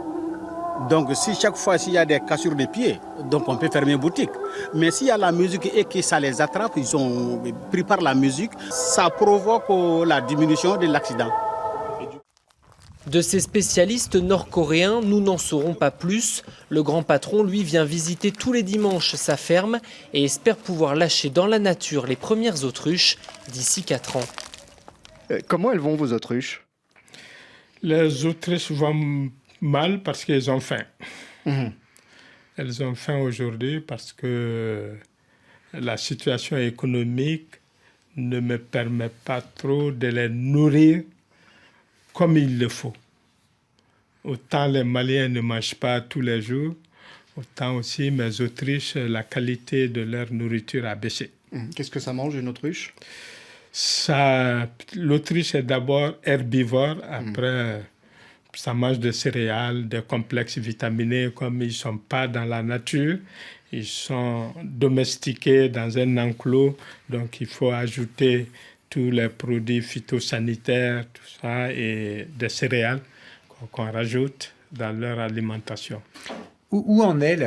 Donc si chaque fois s'il y a des cassures de pieds, donc on peut fermer boutique. Mais s'il y a la musique et que ça les attrape, ils sont pris par la musique, ça provoque la diminution de l'accident. De ces spécialistes nord-coréens, nous n'en saurons pas plus. Le grand patron, lui, vient visiter tous les dimanches sa ferme et espère pouvoir lâcher dans la nature les premières autruches d'ici 4 ans. Comment elles vont, vos autruches? Les autruches vont mal parce qu'elles ont faim. Elles ont faim aujourd'hui parce que la situation économique ne me permet pas trop de les nourrir comme il le faut. Autant les Maliens ne mangent pas tous les jours, autant aussi mes autruches, la qualité de leur nourriture a baissé. Qu'est-ce que ça mange, une autruche? L'autruche est d'abord herbivore, après ça mange des céréales, des complexes vitaminés, comme ils ne sont pas dans la nature, ils sont domestiqués dans un enclos, donc il faut ajouter tous les produits phytosanitaires, tout ça, et des céréales qu'on rajoute dans leur alimentation. Où en est,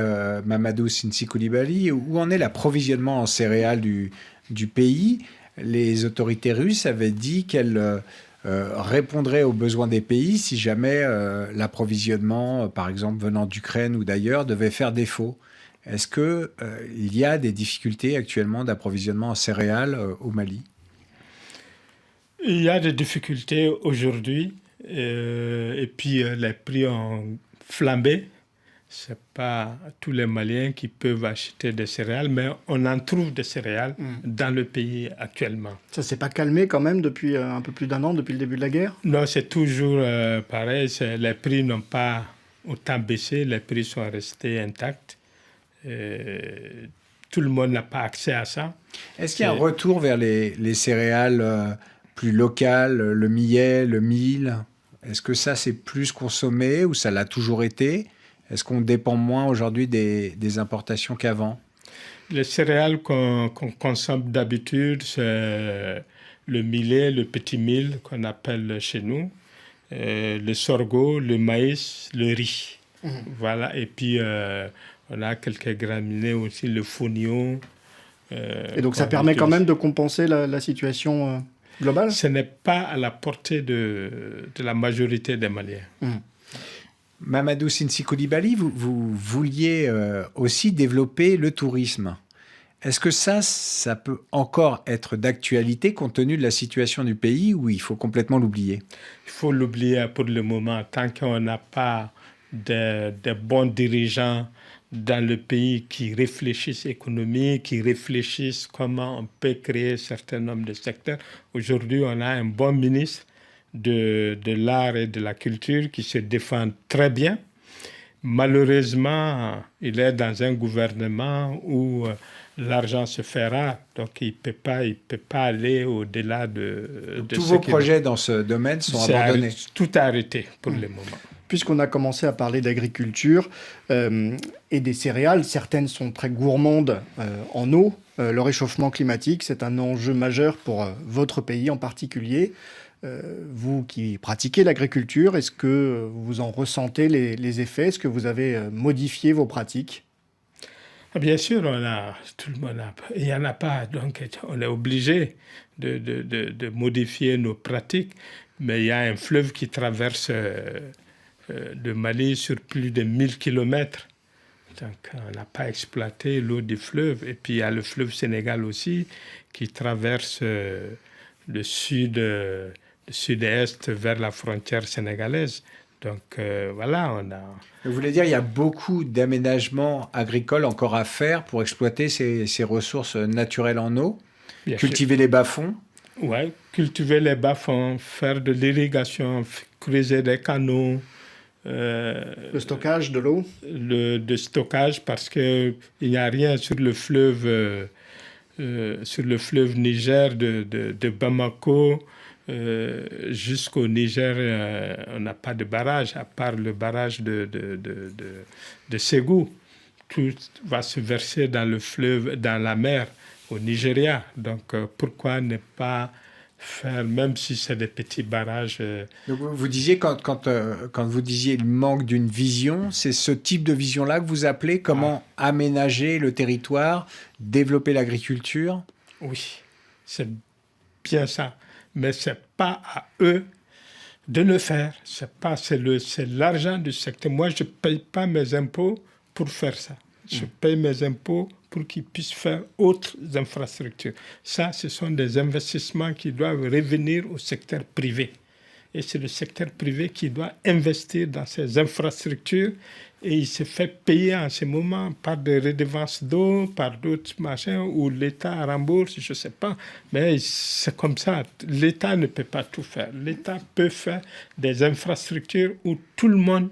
Mamadou Sinssi Koulibaly, où en est l'approvisionnement en céréales du pays? Les autorités russes avaient dit qu'elles répondraient aux besoins des pays si jamais l'approvisionnement, par exemple venant d'Ukraine ou d'ailleurs, devait faire défaut. Est-ce qu'il y a des difficultés actuellement d'approvisionnement en céréales au Mali? Il y a des difficultés aujourd'hui et puis les prix ont flambé. Ce n'est pas tous les Maliens qui peuvent acheter des céréales, mais on en trouve des céréales dans le pays actuellement. Ça s'est pas calmé quand même depuis un peu plus d'un an, depuis le début de la guerre? Non, c'est toujours pareil. Les prix n'ont pas autant baissé, les prix sont restés intacts. Tout le monde n'a pas accès à ça. Est-ce qu'il y a un retour vers les céréales plus locales, le millet, le mil? Est-ce que ça, c'est plus consommé ou ça l'a toujours été? Est-ce qu'on dépend moins aujourd'hui des importations qu'avant? Les céréales qu'on consomme d'habitude, c'est le millet, le petit mil qu'on appelle chez nous, le sorgho, le maïs, le riz. Voilà. Et puis, on a quelques graminées aussi, le fonio. Et donc, ça permet quand même de compenser la situation globale? Ce n'est pas à la portée de la majorité des Maliens. Mamadou Sinsi Coulibaly, vous vouliez aussi développer le tourisme. Est-ce que ça peut encore être d'actualité compte tenu de la situation du pays ou il faut complètement l'oublier? Il faut l'oublier pour le moment. Tant qu'on n'a pas de bons dirigeants dans le pays qui réfléchissent économie, qui réfléchissent comment on peut créer un certain nombre de secteurs. Aujourd'hui, on a un bon ministre de l'art et de la culture qui se défend très bien. Malheureusement, il est dans un gouvernement où l'argent se fait rare, donc il peut pas aller au-delà de tous vos projets dans ce domaine sont abandonnés. Tout arrêté pour le moment. Puisqu'on a commencé à parler d'agriculture et des céréales, certaines sont très gourmandes en eau. Le réchauffement climatique, c'est un enjeu majeur pour votre pays en particulier. Vous qui pratiquez l'agriculture, est-ce que vous en ressentez les effets? Est-ce que vous avez modifié vos pratiques? Bien sûr, tout le monde il n'y en a pas, donc on est obligé de modifier nos pratiques. Mais il y a un fleuve qui traverse le Mali sur plus de 1000 kilomètres. Donc on n'a pas exploité l'eau du fleuve. Et puis il y a le fleuve Sénégal aussi qui traverse le sud-est vers la frontière sénégalaise. Donc voilà, on a... Vous voulez dire qu'il y a beaucoup d'aménagements agricoles encore à faire pour exploiter ces ressources naturelles en eau? Bien cultiver les bas-fonds? Oui, cultiver les bas-fonds, faire de l'irrigation, creuser des canaux. Le stockage de l'eau? De stockage, parce qu'il n'y a rien sur le fleuve Niger de Bamako. Jusqu'au Niger, on n'a pas de barrage, à part le barrage de Ségou. Tout va se verser dans le fleuve, dans la mer, au Nigeria. Donc, pourquoi ne pas faire, même si c'est des petits barrages... Donc, vous disiez, quand vous disiez le manque d'une vision, c'est ce type de vision-là que vous appelez comment aménager le territoire, développer l'agriculture? Oui, c'est bien ça. Mais ce n'est pas à eux de le faire. C'est l'argent du secteur. Moi, je ne paye pas mes impôts pour faire ça. Je paye mes impôts pour qu'ils puissent faire autres infrastructures. Ça, ce sont des investissements qui doivent revenir au secteur privé. Et c'est le secteur privé qui doit investir dans ces infrastructures et il se fait payer en ce moment par des redevances d'eau, par d'autres machins où l'État rembourse, je ne sais pas. Mais c'est comme ça. L'État ne peut pas tout faire. L'État peut faire des infrastructures où tout le monde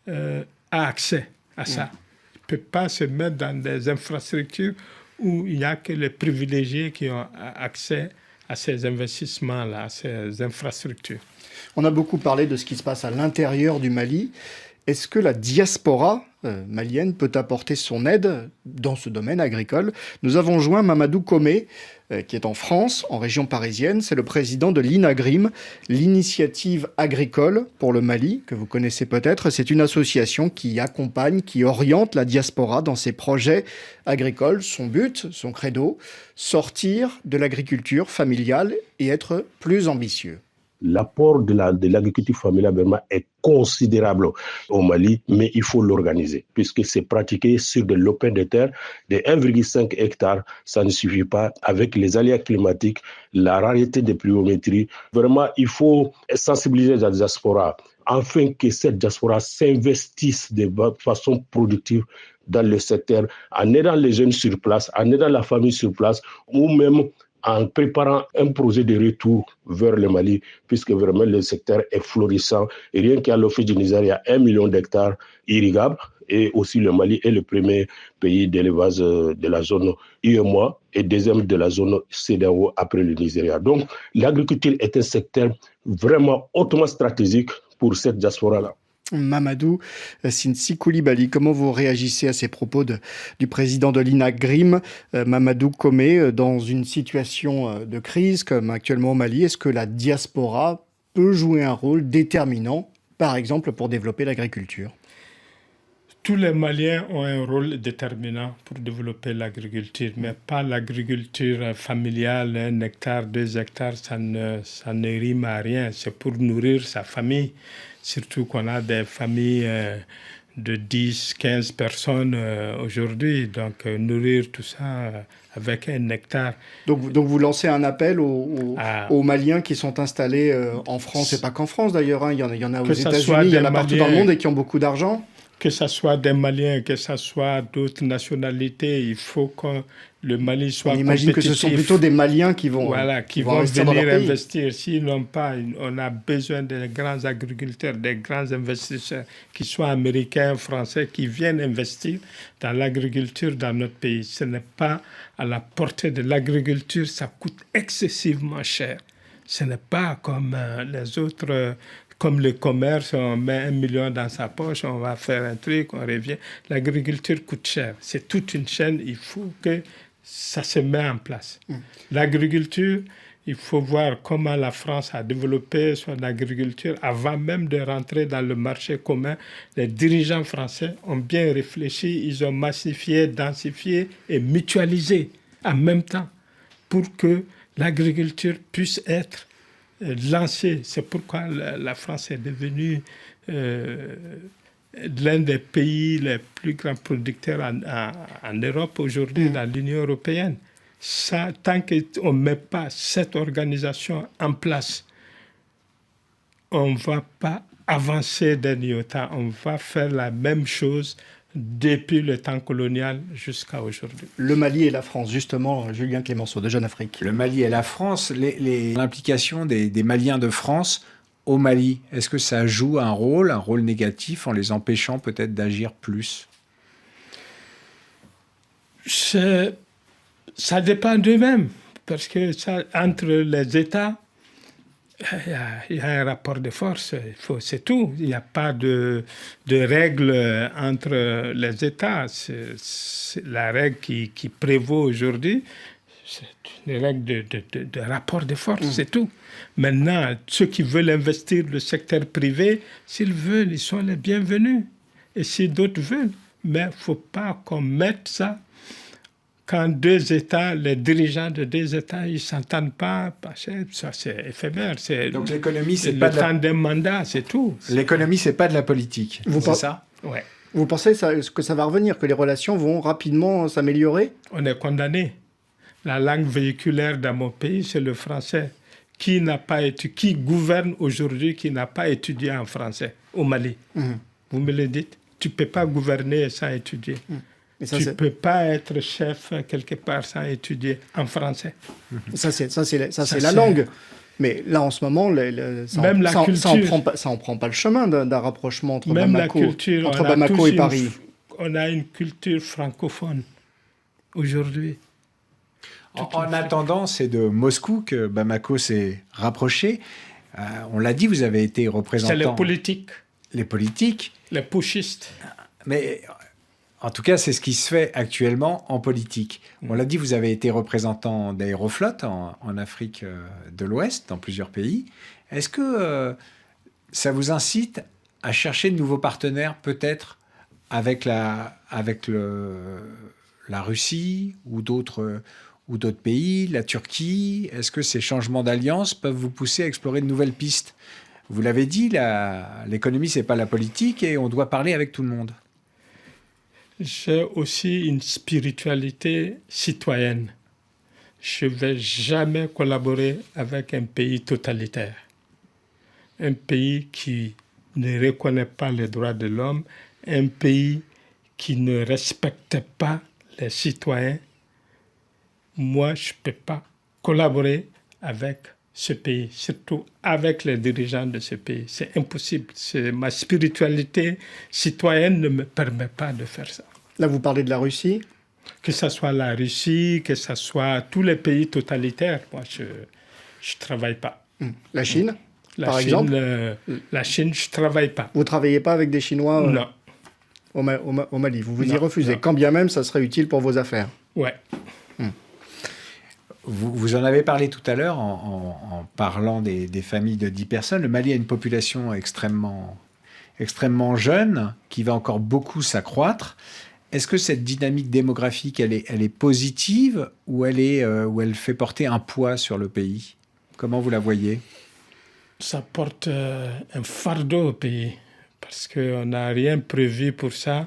a accès à ça. Il ne peut pas se mettre dans des infrastructures où il n'y a que les privilégiés qui ont accès à ces investissements-là, à ces infrastructures. On a beaucoup parlé de ce qui se passe à l'intérieur du Mali. Est-ce que la diaspora malienne peut apporter son aide dans ce domaine agricole? Nous avons joint Mamadou Komé, qui est en France, en région parisienne. C'est le président de l'INAGRIM, l'initiative agricole pour le Mali, que vous connaissez peut-être. C'est une association qui accompagne, qui oriente la diaspora dans ses projets agricoles. Son but, son credo, sortir de l'agriculture familiale et être plus ambitieux. L'apport de l'agriculture familiale est considérable au Mali, mais il faut l'organiser, puisque c'est pratiqué sur de lopins de terre de 1,5 hectare. Ça ne suffit pas avec les aléas climatiques, la rareté des pluviométries. Vraiment, il faut sensibiliser la diaspora afin que cette diaspora s'investisse de façon productive dans le secteur, en aidant les jeunes sur place, en aidant la famille sur place, ou même en préparant un projet de retour vers le Mali, puisque vraiment le secteur est florissant. Et rien qu'à l'office du Niger, il y a 1 million d'hectares irrigables. Et aussi le Mali est le premier pays d'élevage de la zone UEMOA et deuxième de la zone CEDEAO après le Nigeria. Donc l'agriculture est un secteur vraiment hautement stratégique pour cette diaspora-là. Mamadou Sinsi Koulibaly, comment vous réagissez à ces propos du président de l'INAGRIM, Mamadou Komé, dans une situation de crise comme actuellement au Mali? Est-ce que la diaspora peut jouer un rôle déterminant, par exemple, pour développer l'agriculture? Tous les Maliens ont un rôle déterminant pour développer l'agriculture, mais pas l'agriculture familiale, 1 hectare, 2 hectares, ça ne rime à rien. C'est pour nourrir sa famille, surtout qu'on a des familles de 10, 15 personnes aujourd'hui. Donc nourrir tout ça avec 1 hectare. Donc vous lancez un appel aux Maliens qui sont installés en France, et pas qu'en France d'ailleurs, hein. Il y en a aux États-Unis, il y en a partout dans le monde et qui ont beaucoup d'argent. Que ce soit des Maliens, que ce soit d'autres nationalités, il faut que le Mali soit compétitif. On imagine que ce sont plutôt des Maliens qui vont venir investir. S'ils n'ont pas, on a besoin de grands agriculteurs, des grands investisseurs, qui soient américains, français, qui viennent investir dans l'agriculture dans notre pays. Ce n'est pas à la portée de l'agriculture, ça coûte excessivement cher. Ce n'est pas comme les autres... Comme le commerce, on met 1 million dans sa poche, on va faire un truc, on revient. L'agriculture coûte cher. C'est toute une chaîne, il faut que ça se mette en place. L'agriculture, il faut voir comment la France a développé son agriculture avant même de rentrer dans le marché commun. Les dirigeants français ont bien réfléchi, ils ont massifié, densifié et mutualisé en même temps pour que l'agriculture puisse être lancée. C'est pourquoi la France est devenue l'un des pays les plus grands producteurs en Europe aujourd'hui, dans l'Union européenne. Ça, tant qu'on ne met pas cette organisation en place, on ne va pas avancer d'un iota. On va faire la même chose depuis le temps colonial jusqu'à aujourd'hui. Le Mali et la France, justement, Julien Clémenceau de Jeune Afrique. Le Mali et la France, l'implication des Maliens de France au Mali, est-ce que ça joue un rôle négatif en les empêchant peut-être d'agir plus? Ça dépend d'eux-mêmes, parce que entre les États, il y a un rapport de force, c'est tout. Il n'y a pas de règle entre les États. C'est la règle qui prévaut aujourd'hui, c'est une règle de rapport de force, c'est tout. Maintenant, ceux qui veulent investir le secteur privé, s'ils veulent, ils sont les bienvenus. Et si d'autres veulent, mais il ne faut pas qu'on mette ça. Quand 2 États, les dirigeants de 2 États, ils ne s'entendent pas, ça c'est éphémère. Donc l'économie, c'est pas le temps d'un mandat, c'est tout. L'économie, c'est pas de la politique, c'est ça? Ouais. Vous pensez que ça va revenir, que les relations vont rapidement s'améliorer? On est condamné. La langue véhiculaire dans mon pays, c'est le français. Qui gouverne aujourd'hui, qui n'a pas étudié en français au Mali? Vous me le dites. Tu ne peux pas gouverner sans étudier. Tu ne peux pas être chef quelque part sans étudier en français. Ça, c'est la langue. Mais là, en ce moment, ça en prend pas le chemin d'un rapprochement entre Bamako et Paris. On a une culture francophone aujourd'hui. En attendant, c'est de Moscou que Bamako s'est rapproché. On l'a dit, vous avez été représentant... C'est les politiques. Les politiques. Les putschistes. Mais... En tout cas, c'est ce qui se fait actuellement en politique. On l'a dit, vous avez été représentant d'Aéroflot en Afrique de l'Ouest, dans plusieurs pays. Est-ce que ça vous incite à chercher de nouveaux partenaires, peut-être avec la Russie ou d'autres pays, la Turquie? Est-ce que ces changements d'alliance peuvent vous pousser à explorer de nouvelles pistes? Vous l'avez dit, l'économie, ce n'est pas la politique et on doit parler avec tout le monde. J'ai aussi une spiritualité citoyenne. Je ne vais jamais collaborer avec un pays totalitaire. Un pays qui ne reconnaît pas les droits de l'homme, un pays qui ne respecte pas les citoyens, moi, je ne peux pas collaborer avec ce pays, surtout avec les dirigeants de ce pays. C'est impossible. Ma spiritualité citoyenne ne me permet pas de faire ça. Là, vous parlez de la Russie ? Que ce soit la Russie, que ce soit tous les pays totalitaires, moi, je ne travaille pas. La Chine, par exemple La Chine, je ne travaille pas. Vous ne travaillez pas avec des Chinois Non. Au Mali, vous y Non, refusez, non. quand bien même ça serait utile pour vos affaires. Ouais. Vous en avez parlé tout à l'heure en parlant des familles de 10 personnes. Le Mali a une population extrêmement jeune qui va encore beaucoup s'accroître. Est-ce que cette dynamique démographique, elle est positive ou elle fait porter un poids sur le pays ? Comment vous la voyez ? Ça porte un fardeau au pays parce qu'on n'a rien prévu pour ça.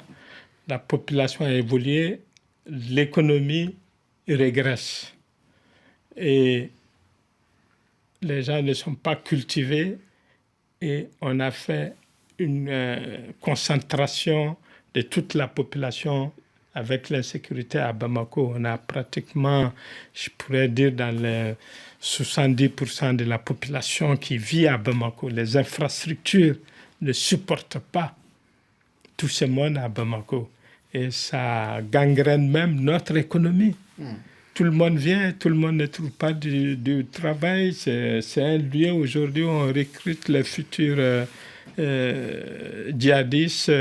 La population a évolué, l'économie régresse. Et les gens ne sont pas cultivés et on a fait une concentration de toute la population avec l'insécurité à Bamako. On a pratiquement, je pourrais dire, dans les 70% de la population qui vit à Bamako. Les infrastructures ne supportent pas tout ce monde à Bamako. Et ça gangrène même notre économie. Tout le monde vient, tout le monde ne trouve pas du travail. C'est un lieu aujourd'hui où on recrute les futurs djihadistes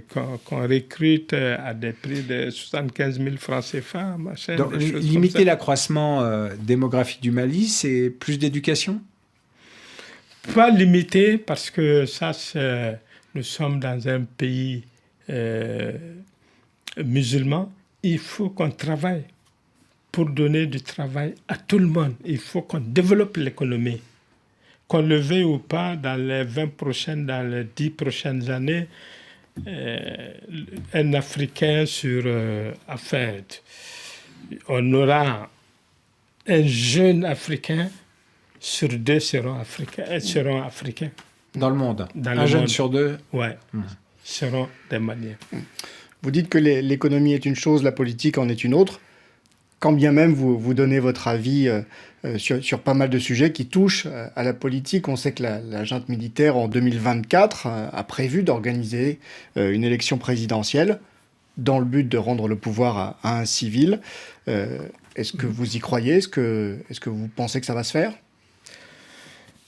qu'on recrute à des prix de 75 000 francs CFA. Machin, donc, des choses limiter comme ça. l'accroissement démographique du Mali, c'est plus d'éducation ? Pas limité, parce que ça, nous sommes dans un pays musulman. Il faut qu'on travaille pour donner du travail à tout le monde. Il faut qu'on développe l'économie. Qu'on le veuille ou pas, dans les 10 prochaines années, un Africain on aura un jeune Africain sur 2 seront africains. Dans le monde. Dans un le jeune monde. sur 2 ? Ouais, seront des Maliens. Vous dites que l'économie est une chose, la politique en est une autre. Quand bien même vous donnez votre avis sur pas mal de sujets qui touchent à la politique, on sait que la junte militaire, en 2024, a prévu d'organiser une élection présidentielle dans le but de rendre le pouvoir à un civil. Est-ce que vous y croyez ? Est-ce que vous pensez que ça va se faire ?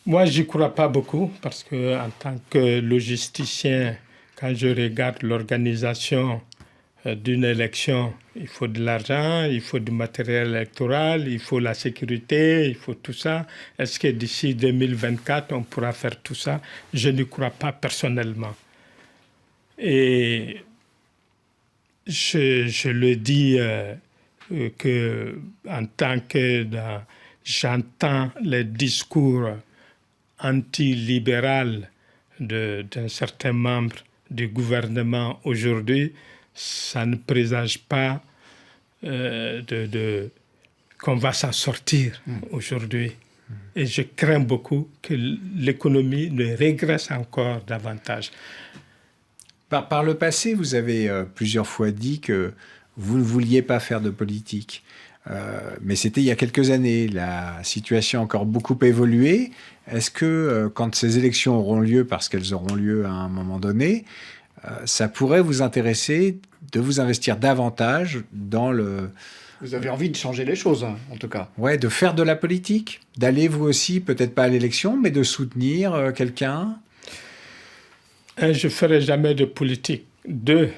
Moi, j'y crois pas beaucoup parce que en tant que logisticien, quand je regarde l'organisation d'une élection, il faut de l'argent, il faut du matériel électoral, il faut la sécurité, il faut tout ça. Est-ce que d'ici 2024, on pourra faire tout ça ? Je n'y crois pas personnellement. Et je le dis que en tant que j'entends les discours anti-libéral d'un certain membre du gouvernement aujourd'hui, ça ne présage pas qu'on va s'en sortir aujourd'hui. Et je crains beaucoup que l'économie ne régresse encore davantage. Par le passé, vous avez plusieurs fois dit que vous ne vouliez pas faire de politique. Mais c'était il y a quelques années. La situation a encore beaucoup évolué. Est-ce que quand ces élections auront lieu, parce qu'elles auront lieu à un moment donné, ça pourrait vous intéresser de vous investir davantage dans le... Vous avez envie de changer les choses, en tout cas. Ouais, de faire de la politique, d'aller vous aussi, peut-être pas à l'élection, mais de soutenir quelqu'un. Je ne ferai jamais de politique. 2,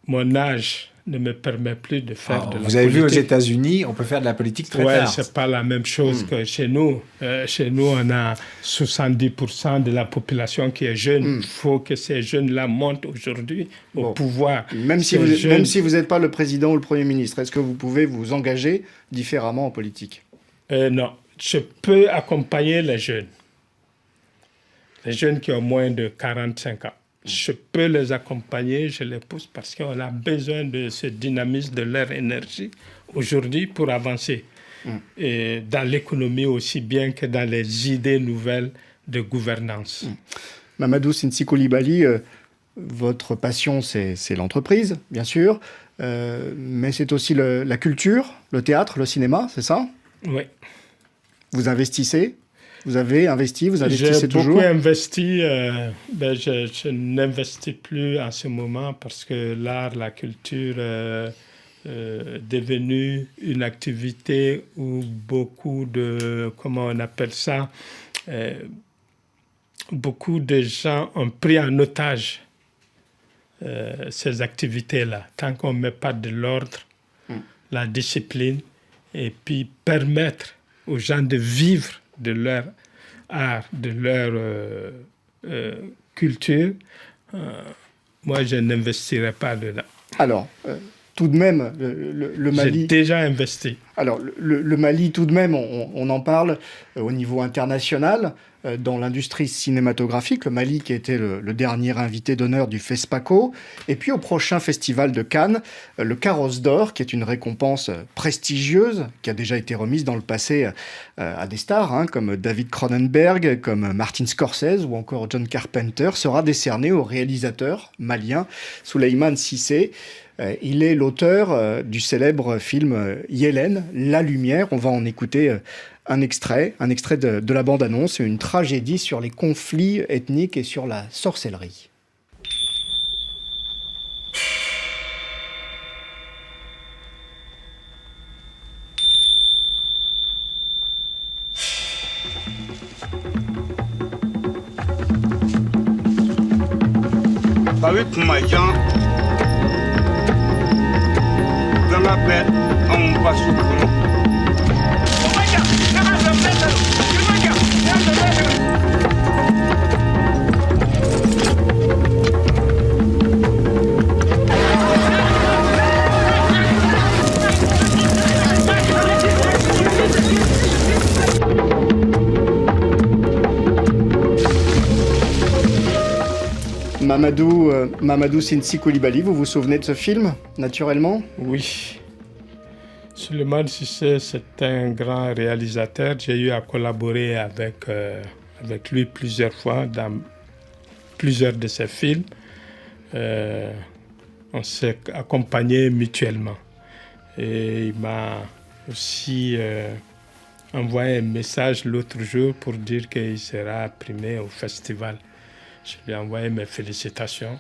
mon âge ne me permet plus de faire de la politique. Vous avez vu aux États-Unis, on peut faire de la politique très tard. Oui, ce n'est pas la même chose que chez nous. Chez nous, on a 70% de la population qui est jeune. Il faut que ces jeunes-là montent aujourd'hui au pouvoir. Même si vous n'êtes pas le président ou le Premier ministre, est-ce que vous pouvez vous engager différemment en politique ? Non, je peux accompagner les jeunes qui ont moins de 45 ans. Je peux les accompagner, je les pousse parce qu'on a besoin de ce dynamisme de leur énergie aujourd'hui pour avancer. Et dans l'économie aussi bien que dans les idées nouvelles de gouvernance. Mamadou Sinsi Coulibaly, votre passion, c'est l'entreprise, bien sûr, mais c'est aussi la culture, le théâtre, le cinéma, c'est ça? Oui. Vous investissez? Vous avez investi? Vous investissez toujours? J'ai beaucoup investi. Je n'investis plus en ce moment parce que l'art, la culture est devenue une activité où beaucoup de, comment on appelle ça, beaucoup de gens ont pris en otage ces activités-là. Tant qu'on ne met pas de l'ordre, la discipline, et puis permettre aux gens de vivre de leur art, de leur culture, moi, je n'investirai pas dedans. Alors, tout de même, le Mali... J'ai déjà investi. Alors, le Mali, tout de même, on en parle au niveau international, dans l'industrie cinématographique. Le Mali qui a été le dernier invité d'honneur du FESPACO. Et puis au prochain festival de Cannes, le Carrosse d'Or, qui est une récompense prestigieuse, qui a déjà été remise dans le passé à des stars, comme David Cronenberg, comme Martin Scorsese ou encore John Carpenter, sera décerné au réalisateur malien Souleymane Cissé. Il est l'auteur du célèbre film Yélène, La Lumière. On va en écouter un extrait de la bande-annonce, une tragédie sur les conflits ethniques et sur la sorcellerie. Mamadou Sinsi Coulibaly, vous vous souvenez de ce film, naturellement? Oui. Souleymane Cissé, c'est un grand réalisateur. J'ai eu à collaborer avec lui plusieurs fois dans plusieurs de ses films. On s'est accompagnés mutuellement. Et il m'a aussi envoyé un message l'autre jour pour dire qu'il sera primé au festival. Je lui ai envoyé mes félicitations.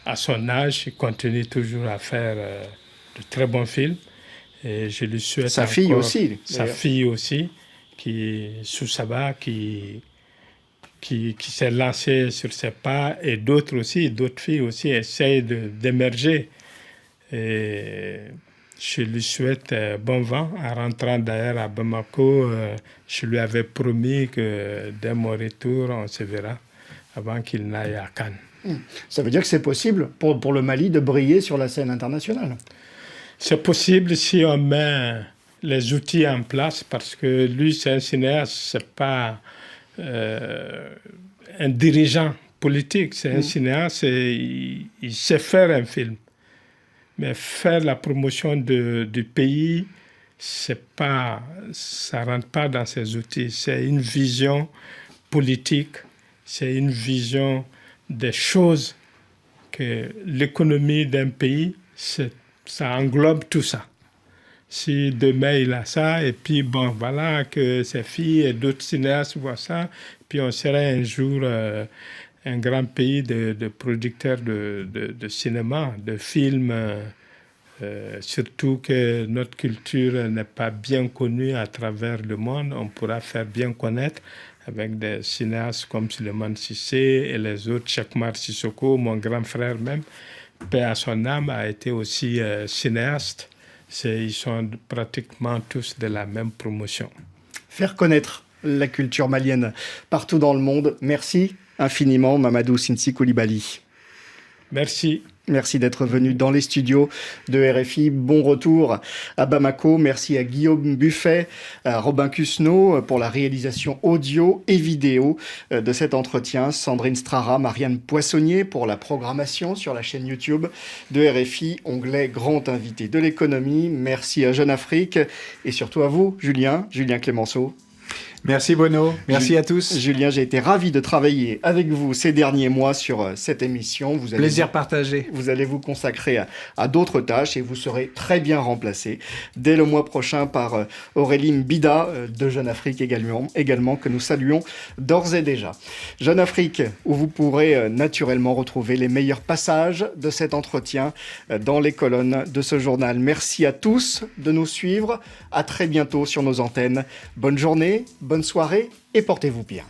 À son âge, il continue toujours à faire de très bons films. Et je lui souhaite sa fille aussi. Sa fille aussi, Soussaba, qui s'est lancée sur ses pas, et d'autres filles aussi essayent d'émerger. Et je lui souhaite bon vent. En rentrant d'ailleurs à Bamako, je lui avais promis que dès mon retour, on se verra avant qu'il n'aille à Cannes. Ça veut dire que c'est possible pour le Mali de briller sur la scène internationale? C'est possible si on met les outils en place, parce que lui, c'est un cinéaste, c'est pas un dirigeant politique, c'est un cinéaste, et il sait faire un film. Mais faire la promotion du pays, ça rentre pas dans ses outils. C'est une vision politique, c'est une vision des choses, que l'économie d'un pays, ça englobe tout ça. Si demain il a ça, et puis bon, voilà, que ses filles et d'autres cinéastes voient ça, puis on serait un jour un grand pays de producteurs de cinéma, de films, surtout que notre culture n'est pas bien connue à travers le monde. On pourra faire bien connaître avec des cinéastes comme Souleymane Cissé et les autres, Chekmar Sissoko, mon grand frère même, paix à son âme, a été aussi cinéaste. Ils sont pratiquement tous de la même promotion. Faire connaître la culture malienne partout dans le monde. Merci infiniment, Mamadou Sinsi Coulibaly. Merci. Merci d'être venu dans les studios de RFI. Bon retour à Bamako. Merci à Guillaume Buffet, à Robin Cusneau pour la réalisation audio et vidéo de cet entretien. Sandrine Strara, Marianne Poissonnier pour la programmation sur la chaîne YouTube de RFI, onglet Grand Invité de l'économie. Merci à Jeune Afrique et surtout à vous, Julien Clémenceau. Merci Bruno, merci à tous. Julien, j'ai été ravi de travailler avec vous ces derniers mois sur cette émission. Plaisir partagé. Vous allez vous consacrer à d'autres tâches et vous serez très bien remplacé dès le mois prochain par Aurélie Mbida de Jeune Afrique également, que nous saluons d'ores et déjà. Jeune Afrique, où vous pourrez naturellement retrouver les meilleurs passages de cet entretien dans les colonnes de ce journal. Merci à tous de nous suivre. À très bientôt sur nos antennes. Bonne journée, bonne soirée et portez-vous bien.